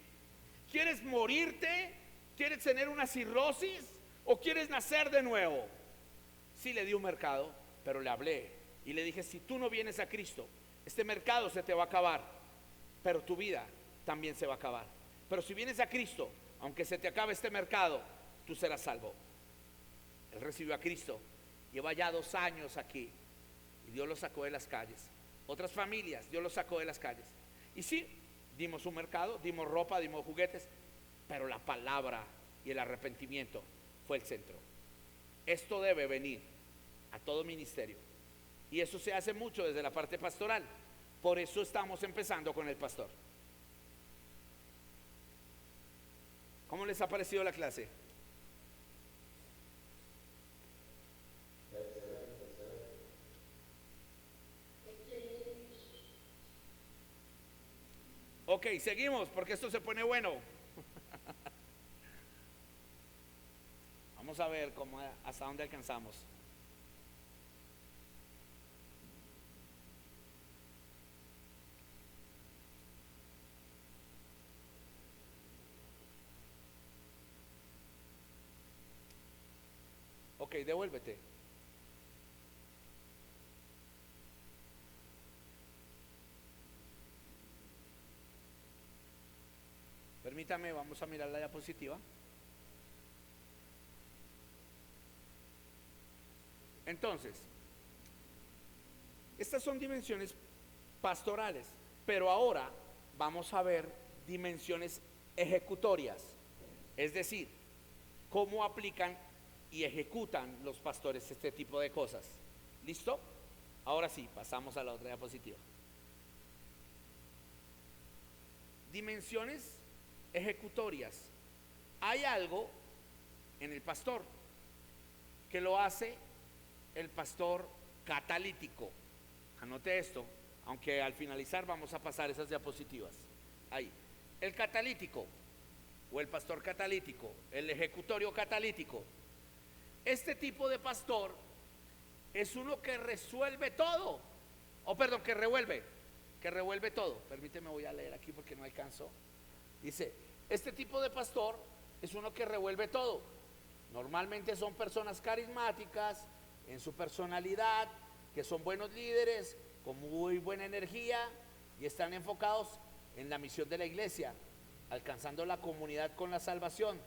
¿Quieres morirte? ¿Quieres tener una cirrosis? ¿O quieres nacer de nuevo? Sí, le di un mercado, pero le hablé y le dije, si tú no vienes a Cristo, este mercado se te va a acabar, pero tu vida también se va a acabar. Pero si vienes a Cristo, aunque se te acabe este mercado, tú serás salvo. Él recibió a Cristo, lleva ya 2 años aquí y Dios lo sacó de las calles. Otras familias, Dios lo sacó de las calles. Y sí, dimos un mercado, dimos ropa, dimos juguetes, pero la palabra y el arrepentimiento fue el centro. Esto debe venir a todo ministerio, y eso se hace mucho desde la parte pastoral. Por eso estamos empezando con el pastor. ¿Cómo les ha parecido la clase? Ok, seguimos porque esto se pone bueno. Vamos a ver hasta dónde alcanzamos. Ok, devuélvete. Permítame, vamos a mirar la diapositiva. Entonces, estas son dimensiones pastorales, pero ahora vamos a ver dimensiones ejecutorias, es decir, cómo aplican y ejecutan los pastores este tipo de cosas. ¿Listo? Ahora sí, pasamos a la otra diapositiva. Dimensiones ejecutorias. Hay algo en el pastor que lo hace el pastor catalítico. Anote esto, aunque al finalizar vamos a pasar esas diapositivas. Ahí. El catalítico o el pastor catalítico, el ejecutorio catalítico. Este tipo de pastor es uno que resuelve todo, que revuelve todo. Permíteme, voy a leer aquí porque no alcanzo. Dice, este tipo de pastor es uno que revuelve todo. Normalmente son personas carismáticas en su personalidad, que son buenos líderes, con muy buena energía y están enfocados en la misión de la iglesia, alcanzando la comunidad con la salvación.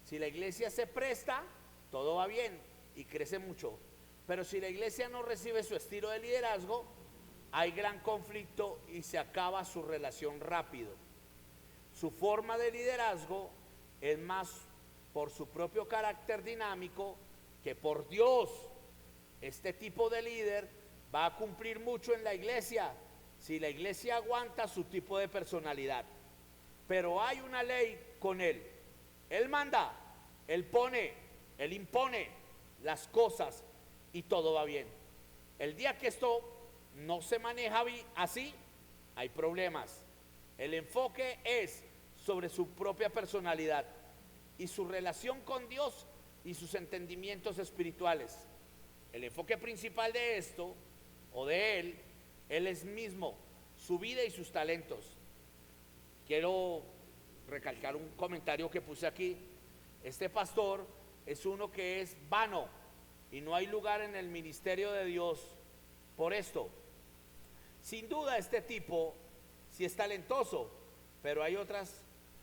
Si la iglesia se presta, todo va bien y crece mucho. Pero si la iglesia no recibe su estilo de liderazgo, hay gran conflicto y se acaba su relación rápido. Su forma de liderazgo es más por su propio carácter dinámico, que por Dios este tipo de líder va a cumplir mucho en la iglesia, si la iglesia aguanta su tipo de personalidad. Pero hay una ley con él. Él manda, él pone, él impone las cosas y todo va bien. El día que esto no se maneja así, hay problemas. El enfoque es sobre su propia personalidad y su relación con Dios y sus entendimientos espirituales. El enfoque principal de esto, o de él es mismo, su vida y sus talentos. Quiero recalcar un comentario que puse aquí. Este pastor es uno que es vano y no hay lugar en el ministerio de Dios por esto. Sin duda este tipo sí es talentoso, pero hay otras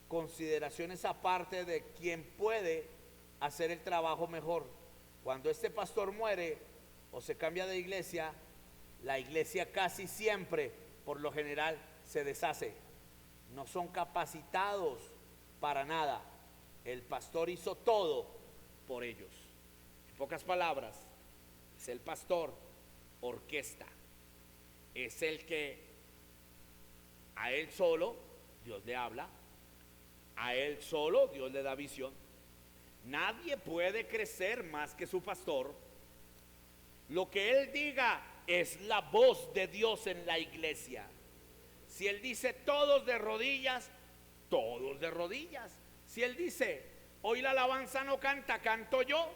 consideraciones aparte de quién puede hacer el trabajo mejor. Cuando este pastor muere o se cambia de iglesia, la iglesia casi siempre, por lo general, se deshace. No son capacitados para nada. El pastor hizo todo por ellos. En pocas palabras, es el pastor orquesta. Es el que a él solo Dios le habla, a él solo Dios le da visión. Nadie puede crecer más que su pastor. Lo que él diga es la voz de Dios en la iglesia. Si él dice todos de rodillas, todos de rodillas. Si él dice hoy la alabanza no canta, canto yo,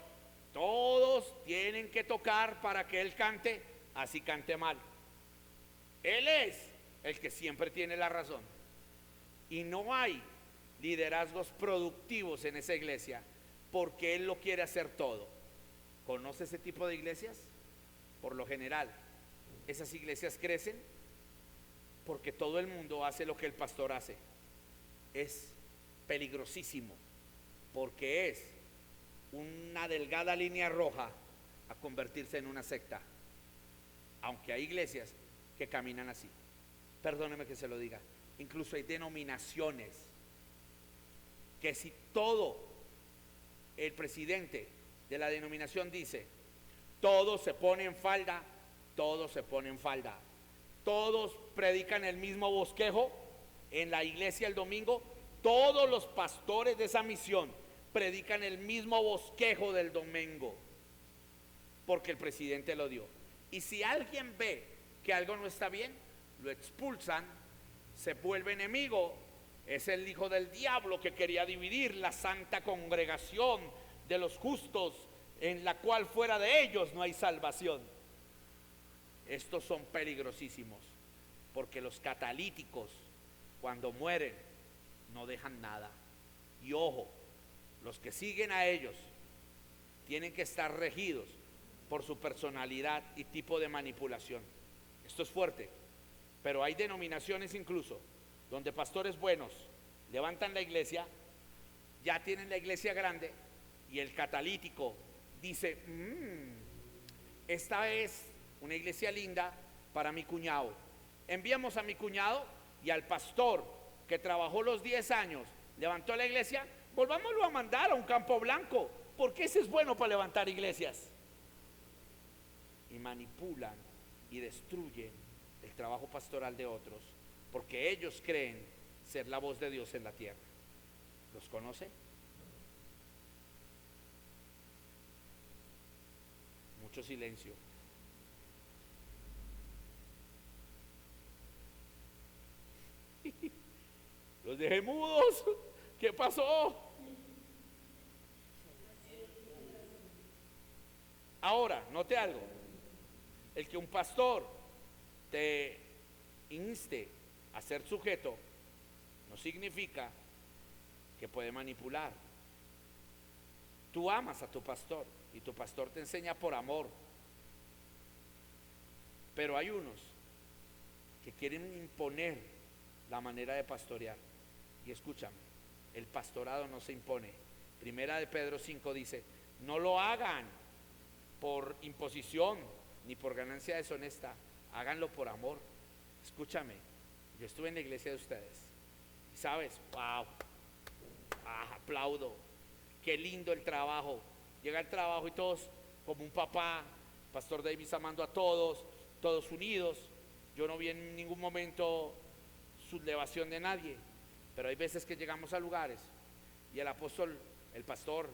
todos tienen que tocar para que él cante, así cante mal. Él es el que siempre tiene la razón. Y no hay liderazgos productivos en esa iglesia porque él lo quiere hacer todo. ¿Conoce ese tipo de iglesias? Por lo general, esas iglesias crecen porque todo el mundo hace lo que el pastor hace. Es peligrosísimo porque es una delgada línea roja a convertirse en una secta. Aunque hay iglesias que caminan así. Perdóneme que se lo diga. Incluso hay denominaciones que si todo el presidente de la denominación dice, todos se ponen falda, todos se ponen falda. Todos predican el mismo bosquejo en la iglesia el domingo. Todos los pastores de esa misión predican el mismo bosquejo del domingo porque el presidente lo dio. Y si alguien ve que algo no está bien, lo expulsan, se vuelve enemigo. Es el hijo del diablo que quería dividir la santa congregación de los justos, en la cual fuera de ellos no hay salvación. Estos son peligrosísimos porque los catalíticos cuando mueren no dejan nada. Y ojo, los que siguen a ellos tienen que estar regidos por su personalidad y tipo de manipulación. Esto es fuerte, pero hay denominaciones incluso donde pastores buenos levantan la iglesia, ya tienen la iglesia grande y el catalítico dice, esta es una iglesia linda para mi cuñado. Enviamos a mi cuñado y al pastor que trabajó los 10 años, levantó la iglesia, volvámoslo a mandar a un campo blanco, porque ese es bueno para levantar iglesias. Y manipulan y destruyen el trabajo pastoral de otros, porque ellos creen ser la voz de Dios en la tierra. ¿Los conoce? Mucho silencio. Los dejé mudos. ¿Qué pasó? Ahora, note algo. El que un pastor te inste a ser sujeto no significa que puede manipular. Tú amas a tu pastor y tu pastor te enseña por amor. Pero hay unos que quieren imponer la manera de pastorear. Y escúchame, el pastorado no se impone. Primera de Pedro 5 dice, no lo hagan por imposición ni por ganancia deshonesta, háganlo por amor. Escúchame, yo estuve en la iglesia de ustedes y sabes, wow, aplaudo, qué lindo el trabajo. Llega el trabajo y todos como un papá, Pastor Davis amando a todos, todos unidos. Yo no vi en ningún momento sublevación de nadie, pero hay veces que llegamos a lugares y el apóstol, el pastor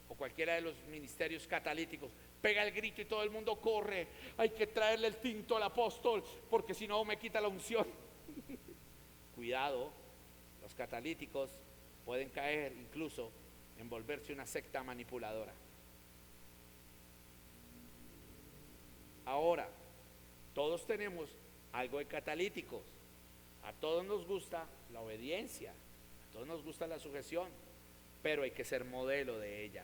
o cualquiera de los ministerios catalíticos pega el grito y todo el mundo corre. Hay que traerle el tinto al apóstol porque si no me quita la unción. Cuidado, los catalíticos pueden caer incluso en volverse una secta manipuladora. Ahora, todos tenemos algo de catalíticos. A todos nos gusta la obediencia, a todos nos gusta la sujeción, pero hay que ser modelo de ella.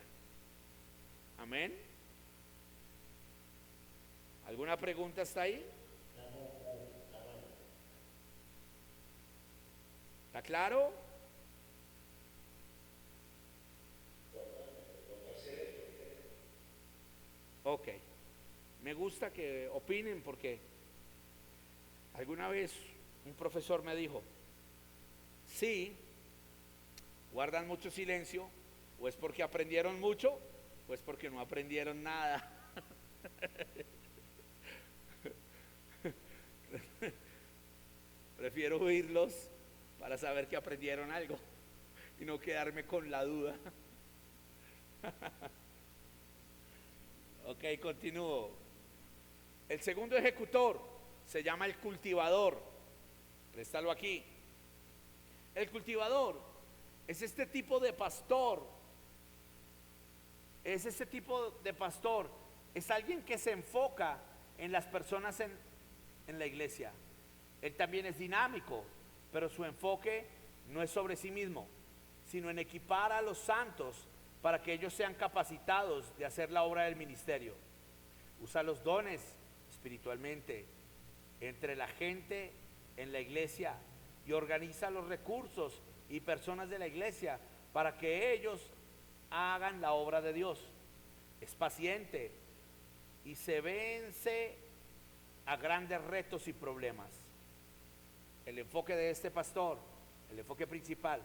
Amén. ¿Alguna pregunta hasta ahí? ¿Está claro? Ok. Me gusta que opinen porque alguna vez un profesor me dijo, sí, guardan mucho silencio, o es porque aprendieron mucho, o es porque no aprendieron nada. Prefiero oírlos para saber que aprendieron algo y no quedarme con la duda. Ok, continúo. El segundo ejecutor se llama el cultivador. Préstalo aquí. El cultivador es este tipo de pastor. Es ese tipo de pastor. Es alguien que se enfoca en las personas en la iglesia. Él también es dinámico, pero su enfoque no es sobre sí mismo, sino en equipar a los santos para que ellos sean capacitados de hacer la obra del ministerio. Usa los dones espiritualmente entre la gente en la iglesia y organiza los recursos y personas de la iglesia para que ellos hagan la obra de Dios. Es paciente y se vence a grandes retos y problemas. El enfoque de este pastor, el enfoque principal,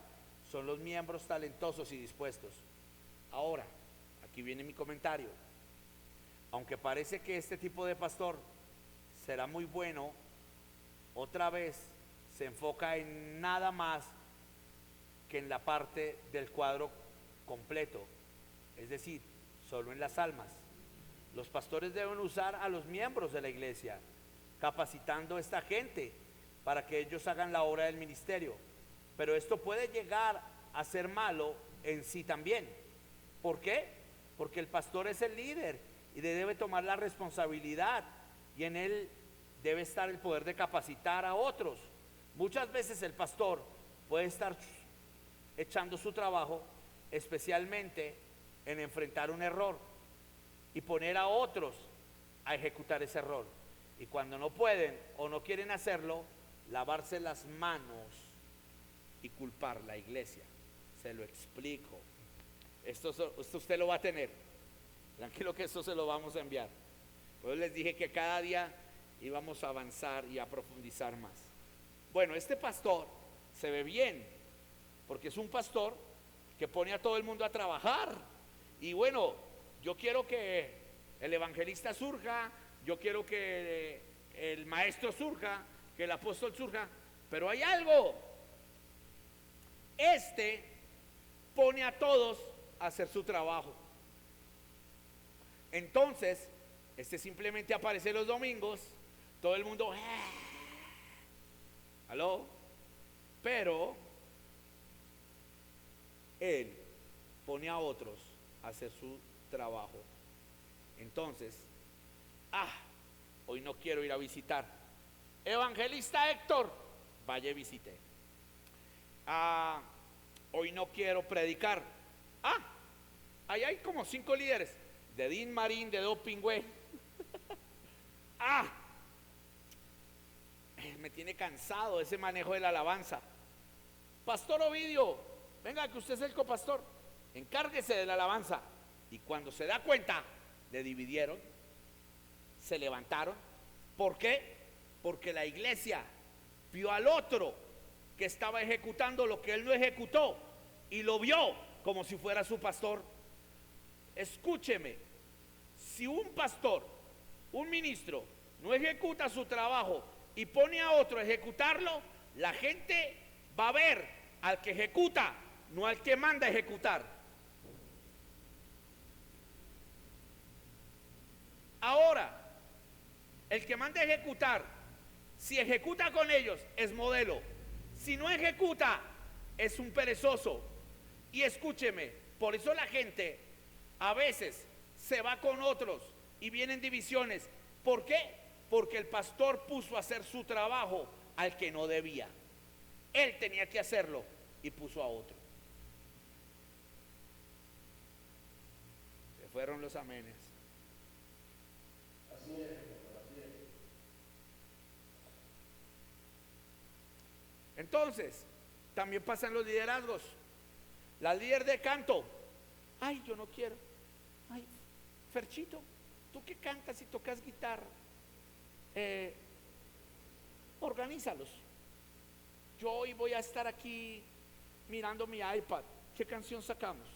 son los miembros talentosos y dispuestos. Ahora, aquí viene mi comentario. Aunque parece que este tipo de pastor será muy bueno, otra vez se enfoca en nada más que en la parte del cuadro completo, es decir, solo en las almas. Los pastores deben usar a los miembros de la iglesia, capacitando a esta gente para que ellos hagan la obra del ministerio. Pero esto puede llegar a ser malo en sí también. ¿Por qué? Porque el pastor es el líder y debe tomar la responsabilidad y en él debe estar el poder de capacitar a otros. Muchas veces el pastor puede estar echando su trabajo especialmente en enfrentar un error y poner a otros a ejecutar ese error. Y cuando no pueden o no quieren hacerlo, lavarse las manos y culpar la iglesia. Se lo explico. Esto usted lo va a tener. Tranquilo que esto se lo vamos a enviar. Pues les dije que cada día íbamos a avanzar y a profundizar más. Bueno, este pastor se ve bien, porque es un pastor que pone a todo el mundo a trabajar. Y bueno, yo quiero que el evangelista surja, yo quiero que el maestro surja, que el apóstol surja, pero hay algo. Este pone a todos a hacer su trabajo. Entonces, este simplemente aparece los domingos, todo el mundo, ¿aló? Pero él pone a otros a hacer su trabajo. Entonces, hoy no quiero ir a visitar. Evangelista Héctor, vaya y visite. Hoy no quiero predicar. Ahí hay como 5 líderes. De Dean Marín, de Dopingüe. Me tiene cansado ese manejo de la alabanza. Pastor Ovidio, venga que usted es el copastor, encárguese de la alabanza. Y cuando se da cuenta, le dividieron, se levantaron. ¿Por qué? Porque la iglesia vio al otro que estaba ejecutando lo que él no ejecutó y lo vio como si fuera su pastor escúcheme, si un pastor, un ministro, no ejecuta su trabajo y pone a otro a ejecutarlo, la gente va a ver al que ejecuta, no al que manda a ejecutar. Ahora, el que manda a ejecutar, si ejecuta con ellos, es modelo. Si no ejecuta, es un perezoso. Y escúcheme, por eso la gente a veces se va con otros y vienen divisiones. ¿Por qué? Porque el pastor puso a hacer su trabajo al que no debía. Él tenía que hacerlo y puso a otro. Se fueron los amenes. Así es, así es. Entonces, también pasan los liderazgos. La líder de canto, ay, yo no quiero. Ay, Ferchito, tú que cantas y tocas guitarra, organízalos. Yo hoy voy a estar aquí mirando mi iPad. ¿Qué canción sacamos?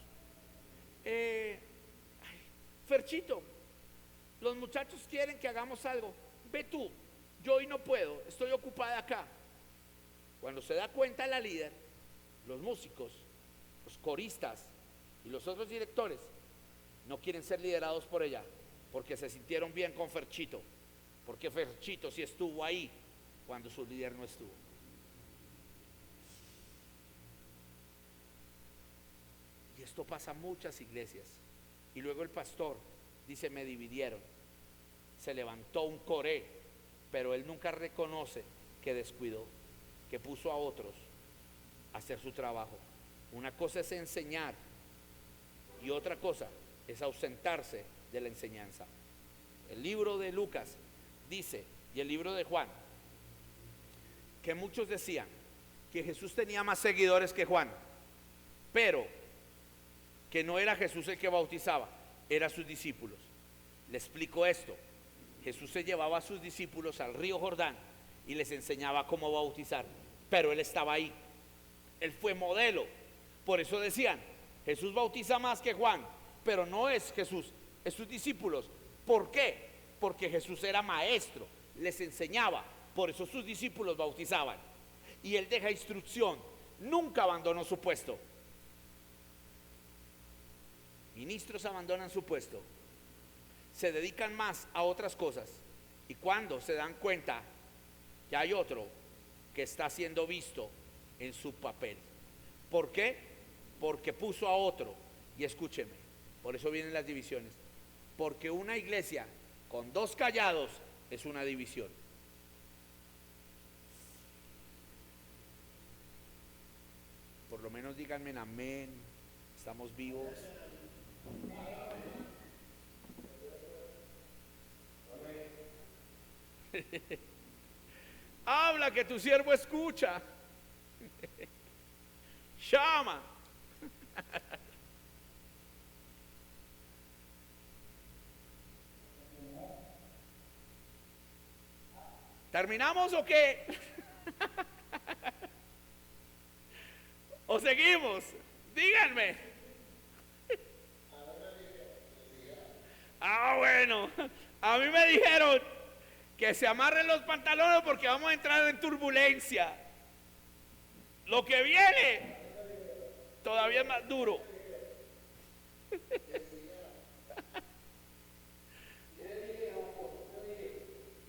Ferchito, los muchachos quieren que hagamos algo. Ve tú, yo hoy no puedo, estoy ocupada acá. Cuando se da cuenta la líder, los músicos, los coristas y los otros directores no quieren ser liderados por ella, porque se sintieron bien con Ferchito, porque Ferchito sí estuvo ahí cuando su líder no estuvo. Y esto pasa en muchas iglesias. Y luego el pastor dice, me dividieron. Se levantó un coré, pero él nunca reconoce que descuidó, que puso a otros a hacer su trabajo. Una cosa es enseñar y otra cosa es ausentarse de la enseñanza. El libro de Lucas dice, y el libro de Juan, que muchos decían que Jesús tenía más seguidores que Juan, pero que no era Jesús el que bautizaba, eran sus discípulos. Le explico esto. Jesús se llevaba a sus discípulos al río Jordán y les enseñaba cómo bautizar, pero él estaba ahí. Él fue modelo. Por eso decían, Jesús bautiza más que Juan, pero no es Jesús, es sus discípulos. ¿Por qué? Porque Jesús era maestro, les enseñaba, por eso sus discípulos bautizaban. Y él deja instrucción, nunca abandonó su puesto. Ministros abandonan su puesto, se dedican más a otras cosas, y cuando se dan cuenta que hay otro que está siendo visto en su papel. ¿Por qué? Porque puso a otro. Y escúcheme, por eso vienen las divisiones, porque una iglesia con dos callados es una división. Por lo menos díganme amén. Estamos vivos. Habla, que tu siervo escucha. Llama. ¿Terminamos o qué? ¿O seguimos? Díganme. Ah, bueno. A mí me dijeron que se amarren los pantalones porque vamos a entrar en turbulencia. Lo que viene todavía es más duro.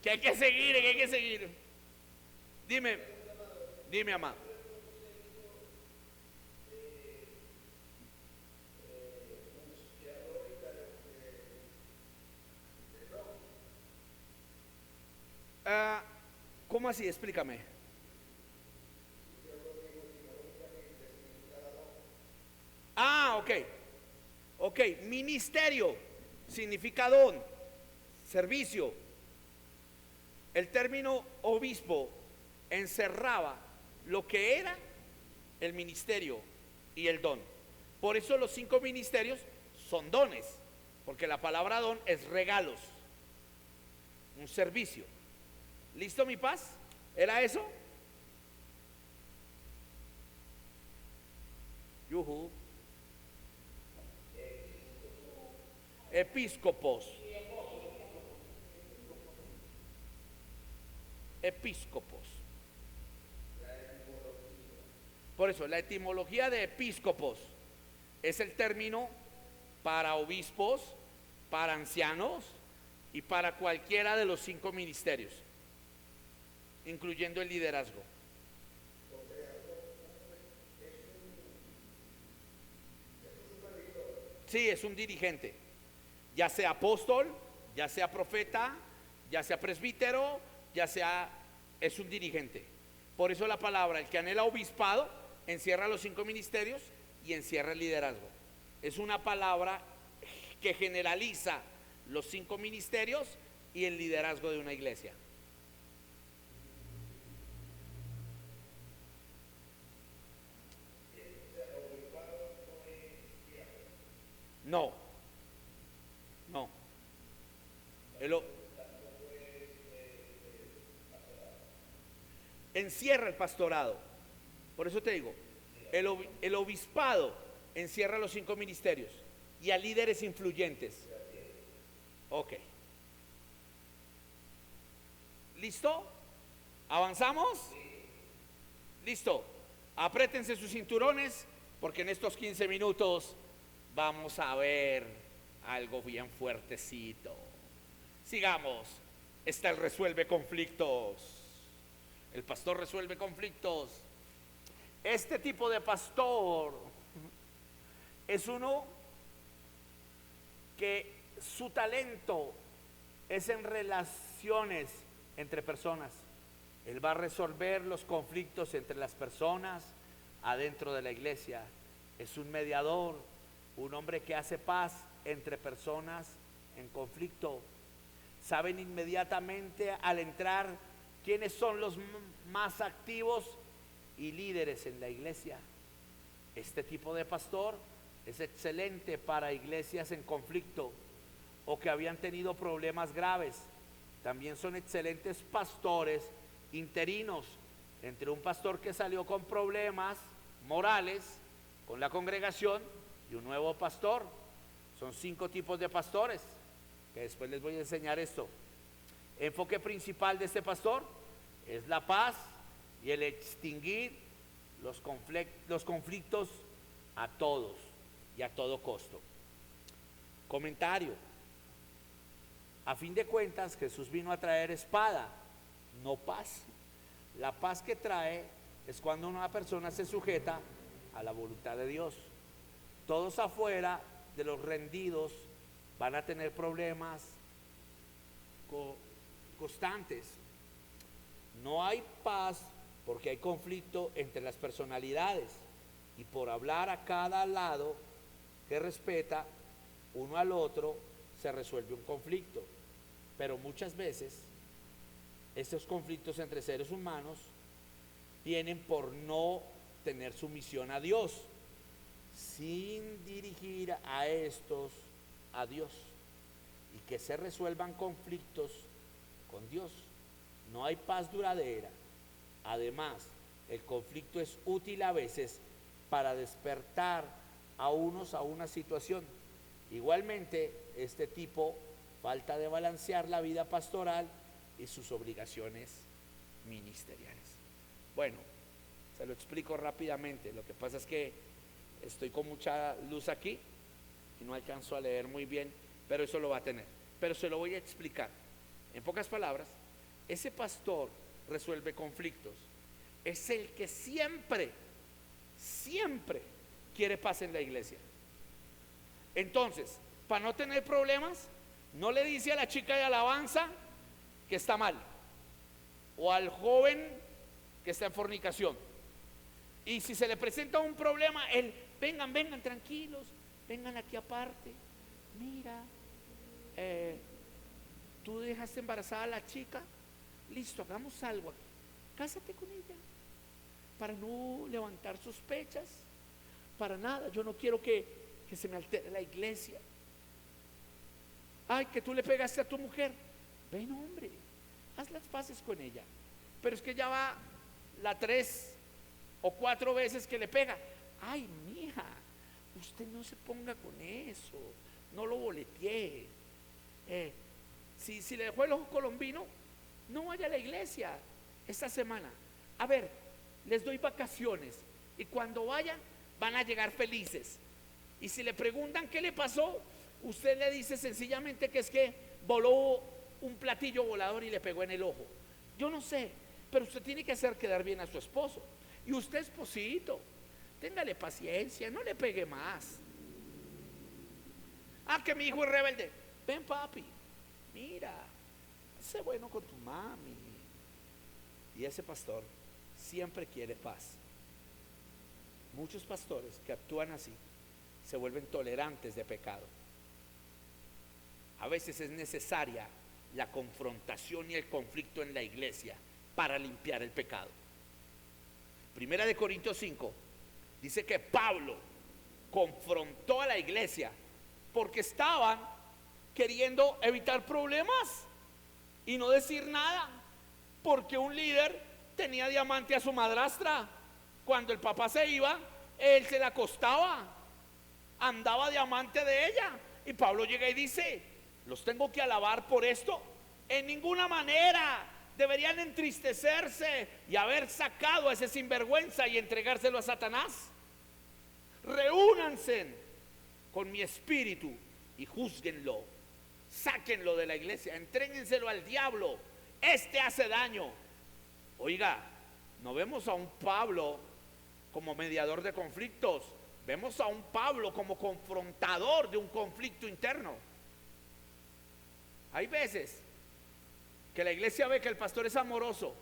Que hay que seguir, que hay que seguir. Dime, amado. ¿Cómo así? Explícame. Ok, ministerio significa don, servicio. El término obispo encerraba lo que era el ministerio y el don. Por eso los 5 ministerios son dones, porque la palabra don es regalos, un servicio. ¿Listo, mi paz? ¿Era eso? Yuhu. Episcopos. Episcopos. Por eso, la etimología de episcopos es el término para obispos, para ancianos y para cualquiera de los 5 ministerios, incluyendo el liderazgo. Sí, es un dirigente, ya sea apóstol, ya sea profeta, ya sea presbítero, ya sea, es un dirigente. Por eso la palabra, el que anhela obispado, encierra los 5 ministerios y encierra el liderazgo. Es una palabra que generaliza los 5 ministerios y el liderazgo de una iglesia. No, no. El encierra el pastorado. Por eso te digo, el obispado encierra los 5 ministerios y a líderes influyentes. Ok. ¿Listo? ¿Avanzamos? Listo. Apriétense sus cinturones porque en estos 15 minutos vamos a ver algo bien fuertecito. Sigamos. Está el resuelve conflictos. El pastor resuelve conflictos. Este tipo de pastor es uno que su talento es en relaciones entre personas. Él va a resolver los conflictos entre las personas adentro de la iglesia. Es un mediador, un hombre que hace paz entre personas en conflicto. Saben inmediatamente al entrar quiénes son los más activos y líderes en la iglesia. Este tipo de pastor es excelente para iglesias en conflicto o que habían tenido problemas graves. También son excelentes pastores interinos entre un pastor que salió con problemas morales con la congregación y un nuevo pastor. Son 5 tipos de pastores que después les voy a enseñar esto. Enfoque principal de este pastor es la paz y el extinguir los conflictos a todos y a todo costo. Comentario: a fin de cuentas Jesús vino a traer espada, no paz. La paz que trae es cuando una persona se sujeta a la voluntad de Dios. Todos afuera de los rendidos van a tener problemas constantes. No hay paz porque hay conflicto entre las personalidades y por hablar a cada lado que respeta uno al otro se resuelve un conflicto. Pero muchas veces estos conflictos entre seres humanos vienen por no tener sumisión a Dios, sin dirigir a estos a Dios, y que se resuelvan conflictos con Dios. No hay paz duradera. Además, el conflicto es útil a veces para despertar a unos a una situación. Igualmente, este tipo falta de balancear la vida pastoral y sus obligaciones ministeriales. Bueno, se lo explico rápidamente. Lo que pasa es que estoy con mucha luz aquí y no alcanzo a leer muy bien, pero eso lo va a tener. Pero se lo voy a explicar. En pocas palabras, ese pastor resuelve conflictos. Es el que siempre quiere paz en la iglesia. Entonces, para no tener problemas, no le dice a la chica de alabanza que está mal, o al joven que está en fornicación. Y si se le presenta un problema, él, vengan tranquilos, vengan aquí aparte. Mira, tú dejaste embarazada a la chica, listo, hagamos algo aquí. Cásate con ella, para no levantar sospechas, para nada. Yo no quiero que se me altere la iglesia. Ay, que tú le pegaste a tu mujer. Ven, hombre, haz las paces con ella. Pero es que ya va la 3 o 4 veces que le pega. Ay, mija, usted no se ponga con eso. no lo boletee. Si le dejó el ojo colombino, no vaya a la iglesia esta semana. A ver, les doy vacaciones y cuando vayan van a llegar felices. Y si le preguntan qué le pasó, usted le dice sencillamente que es que voló un platillo volador y le pegó en el ojo. Yo no sé, pero usted tiene que hacer quedar bien a su esposo. Y usted, esposito, téngale paciencia, no le pegue más. Que mi hijo es rebelde. Ven, papi, mira, sé bueno con tu mami. Y ese pastor siempre quiere paz. Muchos pastores que actúan así se vuelven tolerantes de pecado. A veces es necesaria la confrontación y el conflicto en la iglesia para limpiar el pecado. Primera de Corintios 5 dice que Pablo confrontó a la iglesia porque estaban queriendo evitar problemas y no decir nada, porque un líder tenía diamante a su madrastra. Cuando el papá se iba, él se la acostaba, andaba diamante de ella, y Pablo llega y dice: los tengo que alabar por esto. En ninguna manera. Deberían entristecerse y haber sacado a ese sinvergüenza y entregárselo a Satanás. Reúnanse con mi espíritu y júzguenlo. Sáquenlo de la iglesia, entréguenselo al diablo. Este hace daño. Oiga, no vemos a un Pablo como mediador de conflictos, vemos a un Pablo como confrontador de un conflicto interno. Hay veces que la iglesia ve que el pastor es amoroso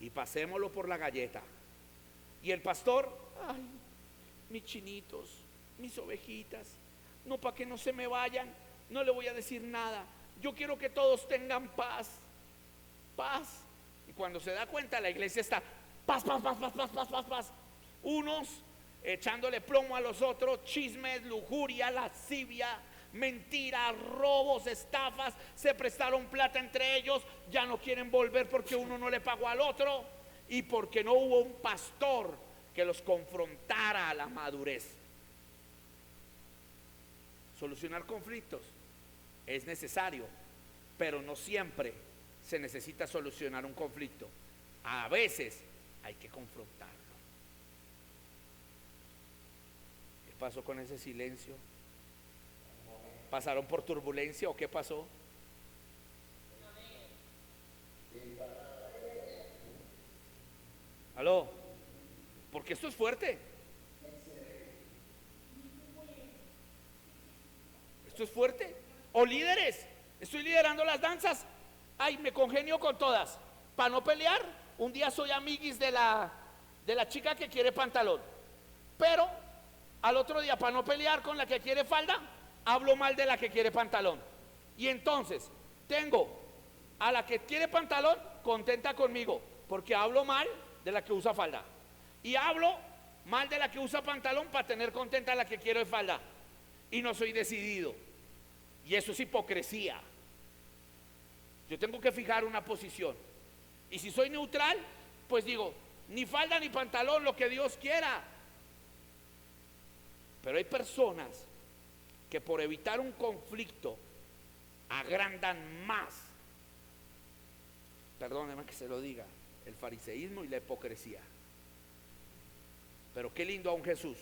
y pasémoslo por la galleta. Y el pastor, ay, mis chinitos, mis ovejitas, no, para que no se me vayan, no le voy a decir nada. Yo quiero que todos tengan paz, paz. Y cuando se da cuenta, la iglesia está paz, paz, paz, paz, paz, paz, paz, paz. Unos echándole plomo a los otros, chismes, lujuria, lascivia, mentiras, robos, estafas, se prestaron plata entre ellos, ya no quieren volver porque uno no le pagó al otro y porque no hubo un pastor que los confrontara a la madurez. Solucionar conflictos es necesario, pero no siempre se necesita solucionar un conflicto. A veces hay que confrontarlo. ¿Qué pasó con ese silencio? ¿Pasaron por turbulencia o qué pasó? ¿Aló? Porque esto es fuerte. Esto es fuerte. O líderes, estoy liderando las danzas. Ay, me congenio con todas. Para no pelear, un día soy amiguis de la chica que quiere pantalón. Pero al otro día, para no pelear con la que quiere falda, hablo mal de la que quiere pantalón. Y entonces tengo a la que quiere pantalón contenta conmigo porque hablo mal de la que usa falda, y hablo mal de la que usa pantalón para tener contenta a la que quiero de falda, y no soy decidido. Y eso es hipocresía. Yo tengo que fijar una posición, y si soy neutral, pues digo, ni falda ni pantalón, lo que Dios quiera. Pero hay personas que por evitar un conflicto agrandan más, perdóneme que se lo diga, el fariseísmo y la hipocresía. Pero qué lindo a un Jesús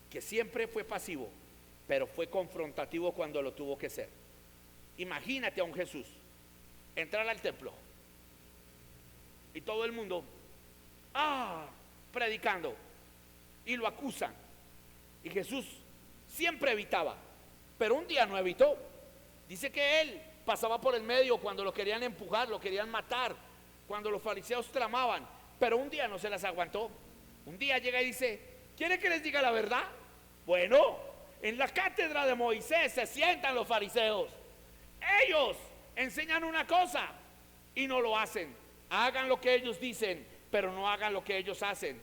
que siempre fue pasivo, pero fue confrontativo cuando lo tuvo que ser. Imagínate a un Jesús entrar al templo y todo el mundo predicando y lo acusan, y Jesús siempre evitaba, pero un día no evitó. Dice que él pasaba por el medio cuando lo querían empujar, lo querían matar, cuando los fariseos tramaban, pero un día no se las aguantó. Un día llega y dice: ¿quiere que les diga la verdad? Bueno, en la cátedra de Moisés se sientan los fariseos. Ellos enseñan una cosa y no lo hacen. Hagan lo que ellos dicen, pero no hagan lo que ellos hacen,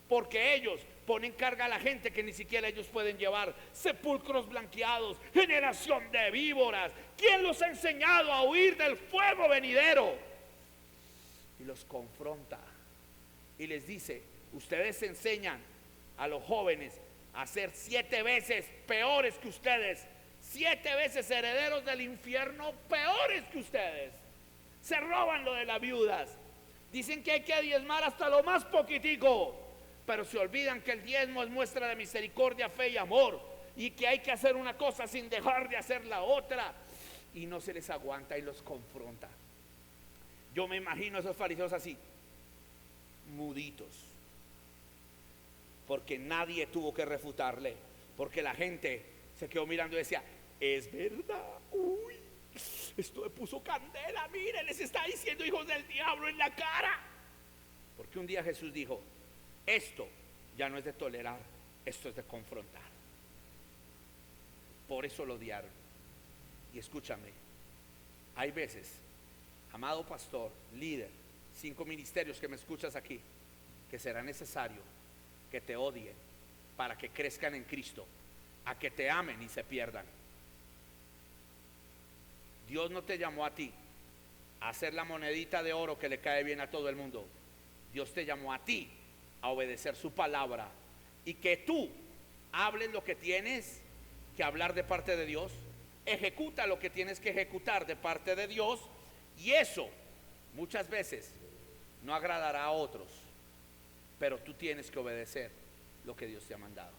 porque ellos ponen carga a la gente que ni siquiera ellos pueden llevar. Sepulcros blanqueados, generación de víboras, ¿quién los ha enseñado a huir del fuego venidero? Y los confronta y les dice: ustedes enseñan a los jóvenes a ser 7 veces peores que ustedes, 7 veces herederos del infierno peores que ustedes. Se roban lo de las viudas. Dicen que hay que diezmar hasta lo más poquitico, pero se olvidan que el diezmo es muestra de misericordia, fe y amor, y que hay que hacer una cosa sin dejar de hacer la otra, y no se les aguanta y los confronta. Yo me imagino a esos fariseos así, muditos, porque nadie tuvo que refutarle, porque la gente se quedó mirando y decía, es verdad, uy, esto me puso candela, miren, les está diciendo hijos del diablo en la cara. Porque un día Jesús dijo, esto ya no es de tolerar, esto es de confrontar. Por eso lo odiaron. Y escúchame, hay veces, amado pastor, líder, 5 ministerios que me escuchas aquí, que será necesario que te odien para que crezcan en Cristo, a que te amen y se pierdan. Dios no te llamó a ti a hacer la monedita de oro que le cae bien a todo el mundo. Dios te llamó a ti a obedecer su palabra, y que tú hables lo que tienes que hablar de parte de Dios, ejecuta lo que tienes que ejecutar de parte de Dios, y eso muchas veces no agradará a otros, pero tú tienes que obedecer lo que Dios te ha mandado.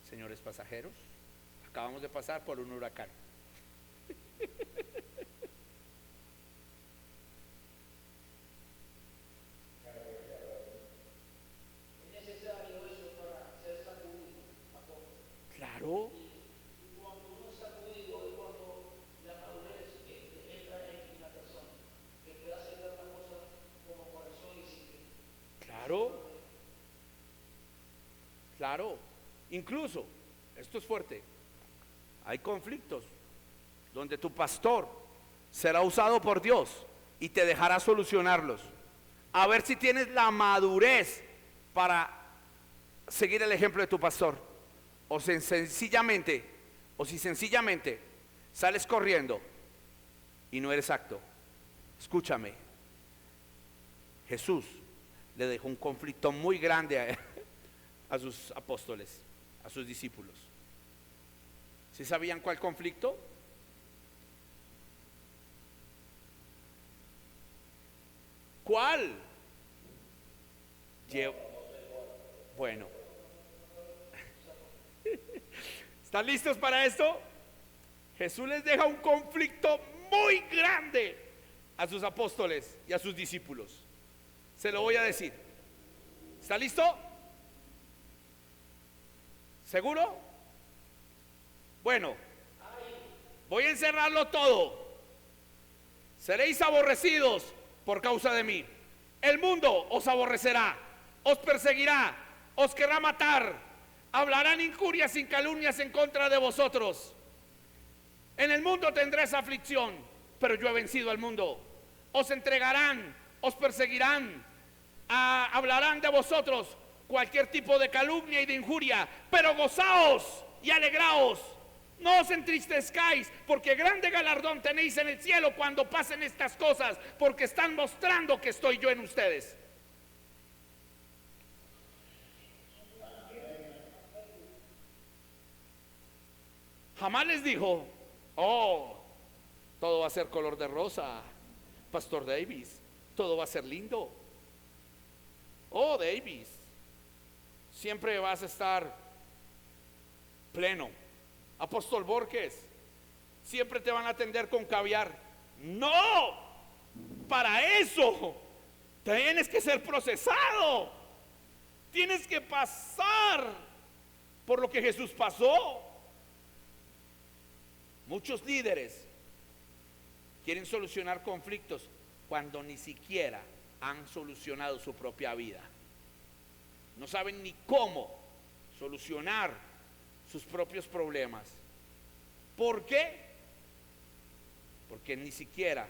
Señores pasajeros, acabamos de pasar por un huracán. Claro. Claro. Claro. Incluso, esto es fuerte, hay conflictos donde tu pastor será usado por Dios y te dejará solucionarlos. A ver si tienes la madurez para seguir el ejemplo de tu pastor, o si sencillamente sales corriendo y no eres acto. Escúchame, Jesús le dejó un conflicto muy grande a sus apóstoles, a sus discípulos. ¿Sí sabían cuál conflicto? ¿Cuál? Bueno, ¿están listos para esto? Jesús les deja un conflicto muy grande a sus apóstoles y a sus discípulos. Se lo voy a decir. ¿Está listo? ¿Seguro? Bueno, voy a encerrarlo todo. Seréis aborrecidos por causa de mí. El mundo os aborrecerá, os perseguirá, os querrá matar, hablarán injurias sin calumnias en contra de vosotros. En el mundo tendréis aflicción, pero yo he vencido al mundo. Os entregarán, os perseguirán, hablarán de vosotros cualquier tipo de calumnia y de injuria, pero gozaos y alegraos. No os entristezcáis, porque grande galardón tenéis en el cielo cuando pasen estas cosas, porque están mostrando que estoy yo en ustedes. Jamás les dijo, oh, todo va a ser color de rosa, Pastor Davis, todo va a ser lindo. Oh, Davis, siempre vas a estar pleno. Apóstol Borges, siempre te van a atender con caviar. No, para eso tienes que ser procesado, tienes que pasar por lo que Jesús pasó. Muchos líderes quieren solucionar conflictos cuando ni siquiera han solucionado su propia vida. No saben ni cómo solucionar sus propios problemas. ¿Por qué? Porque ni siquiera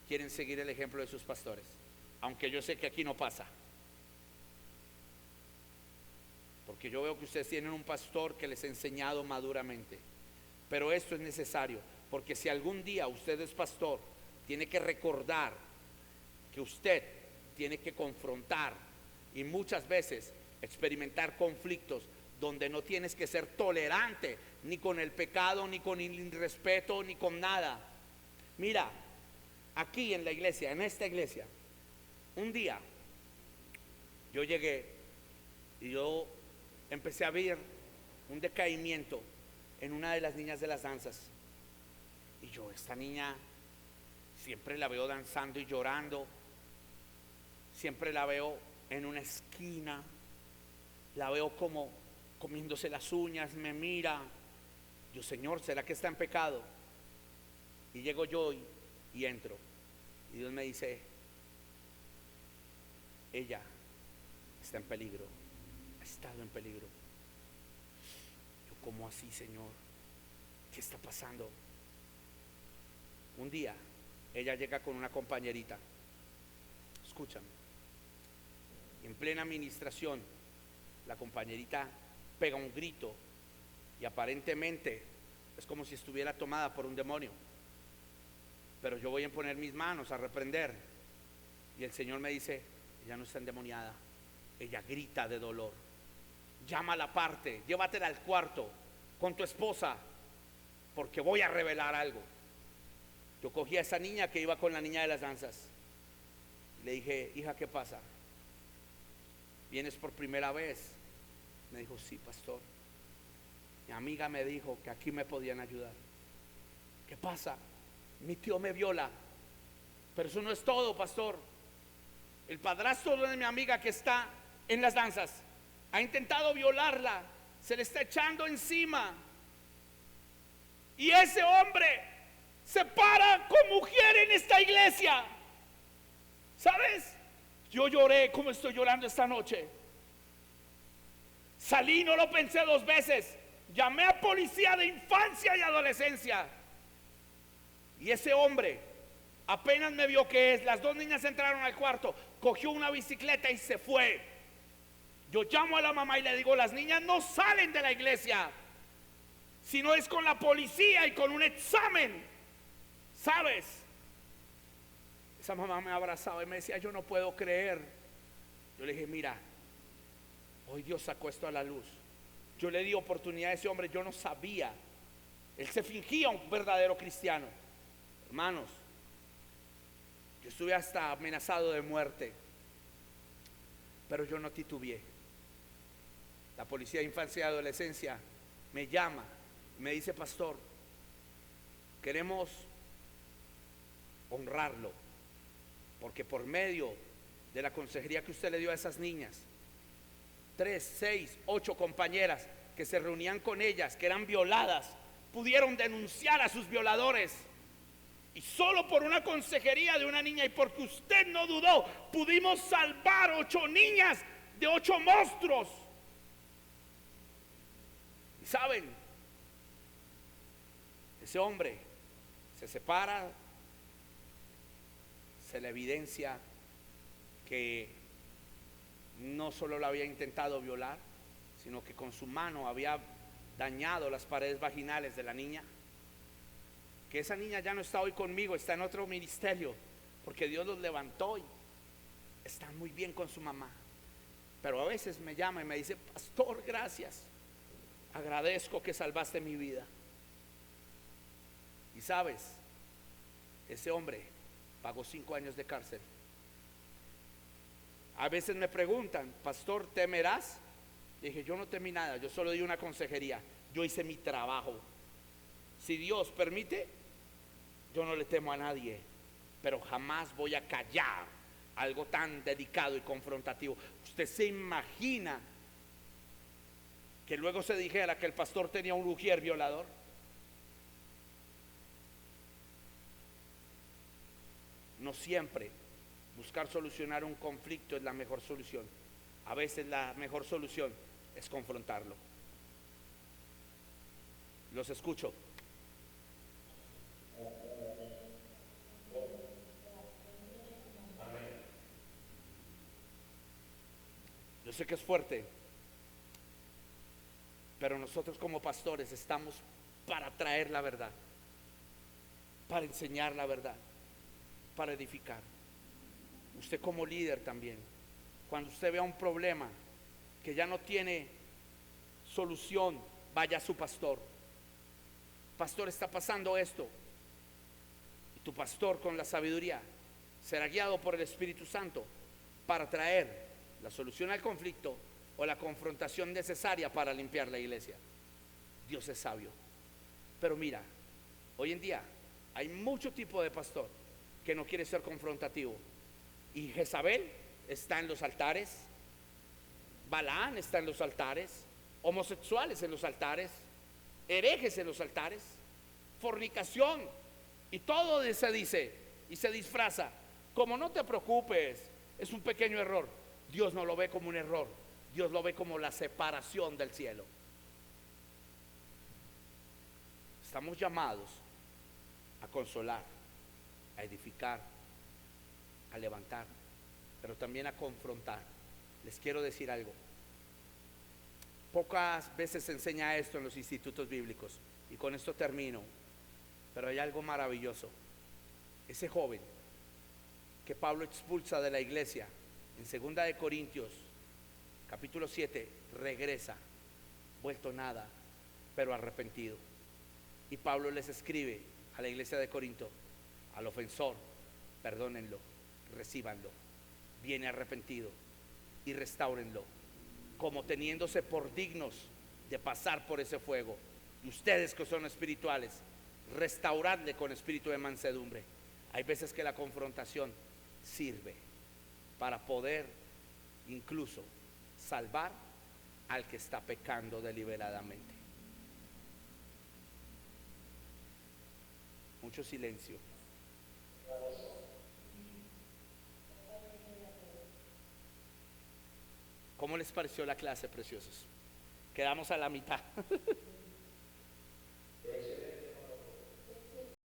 quieren seguir el ejemplo de sus pastores, aunque yo sé que aquí no pasa, porque yo veo que ustedes tienen un pastor que les ha enseñado maduramente. Pero esto es necesario, porque si algún día usted es pastor, tiene que recordar que usted tiene que confrontar y muchas veces experimentar conflictos donde no tienes que ser tolerante ni con el pecado, ni con el irrespeto, ni con nada. Mira, aquí en la iglesia, en esta iglesia, un día yo llegué y yo empecé a ver un decaimiento en una de las niñas de las danzas. Y yo, esta niña siempre la veo danzando y llorando, siempre la veo en una esquina, la veo como comiéndose las uñas, me mira. Yo, Señor, ¿será que está en pecado? Y llego yo y entro, y Dios me dice: ella está en peligro, ha estado en peligro. Yo, ¿cómo así, Señor? ¿Qué está pasando? Un día ella llega con una compañerita, escúchame, en plena administración, la compañerita pega un grito y aparentemente es como si estuviera tomada por un demonio, pero yo voy a poner mis manos a reprender y el Señor me dice: ella no está endemoniada, ella grita de dolor, llámala aparte, llévatela al cuarto con tu esposa, porque voy a revelar algo. Yo cogí a esa niña que iba con la niña de las danzas, le dije: hija, ¿qué pasa? ¿Vienes por primera vez? Me dijo: sí, pastor, mi amiga me dijo que aquí me podían ayudar. ¿Qué pasa? Mi tío me viola. Pero eso no es todo, pastor. El padrastro de mi amiga que está en las danzas ha intentado violarla, se le está echando encima, y ese hombre se para con mujer en esta iglesia. ¿Sabes? Yo lloré como estoy llorando esta noche. Salí, no lo pensé dos veces. Llamé a policía de infancia y adolescencia. Y ese hombre apenas me vio que las dos niñas entraron al cuarto, cogió una bicicleta y se fue. Yo llamo a la mamá y le digo: las niñas no salen de la iglesia, sino es con la policía y con un examen. ¿Sabes? Esa mamá me abrazaba y me decía: yo no puedo creer. Yo le dije: mira, hoy Dios sacó esto a la luz. Yo le di oportunidad a ese hombre, yo no sabía. Él se fingía un verdadero cristiano. Hermanos, yo estuve hasta amenazado de muerte, pero yo no titubeé. La policía de infancia y adolescencia me llama y me dice: pastor, queremos honrarlo, porque por medio de la consejería que usted le dio a esas niñas, 3, 6, 8 compañeras que se reunían con ellas, que eran violadas, pudieron denunciar a sus violadores. Y solo por una consejería de una niña y porque usted no dudó, pudimos salvar 8 niñas de 8 monstruos. Y saben, ese hombre se separa, se le evidencia que no solo la había intentado violar, sino que con su mano había dañado las paredes vaginales de la niña. Que esa niña ya no está hoy conmigo, está en otro ministerio, porque Dios los levantó y están muy bien con su mamá. Pero a veces me llama y me dice: pastor, gracias, agradezco que salvaste mi vida. Y sabes, ese hombre pagó 5 años de cárcel. A veces me preguntan: pastor, ¿temerás? Le dije: yo no temí nada, yo solo di una consejería, yo hice mi trabajo. Si Dios permite, yo no le temo a nadie, pero jamás voy a callar algo tan delicado y confrontativo. ¿Usted se imagina que luego se dijera que el pastor tenía un ujier violador? No siempre buscar solucionar un conflicto es la mejor solución. A veces la mejor solución es confrontarlo. Los escucho. Yo sé que es fuerte, pero nosotros como pastores estamos para traer la verdad, para enseñar la verdad, para edificar. Usted como líder también, Cuando usted vea un problema que ya no tiene solución, vaya a su pastor. Pastor, está pasando esto. Y tu pastor, con la sabiduría, será guiado por el Espíritu Santo para traer la solución al conflicto o la confrontación necesaria para limpiar la iglesia. Dios es sabio. Pero mira, hoy en día hay mucho tipo de pastor que no quiere ser confrontativo. Y Jezabel está en los altares, Balaán está en los altares, homosexuales en los altares, herejes en los altares, fornicación, y todo se dice y se disfraza como: no te preocupes, es un pequeño error. Dios no lo ve como un error, Dios lo ve como la separación del cielo. Estamos llamados a consolar, a edificar, a levantar, pero también a confrontar. Les quiero decir algo. Pocas veces se enseña esto en los institutos bíblicos, y con esto termino. Pero hay algo maravilloso. Ese joven que Pablo expulsa de la iglesia en 2 de Corintios capítulo 7, regresa vuelto nada, pero arrepentido. Y Pablo les escribe a la iglesia de Corinto: al ofensor, perdónenlo, recíbanlo, viene arrepentido, y restáurenlo, como teniéndose por dignos de pasar por ese fuego. Y ustedes, que son espirituales, restauradle con espíritu de mansedumbre. Hay veces que la confrontación sirve para poder incluso salvar al que está pecando deliberadamente. Mucho silencio. ¿Cómo les pareció la clase, preciosos? Quedamos a la mitad.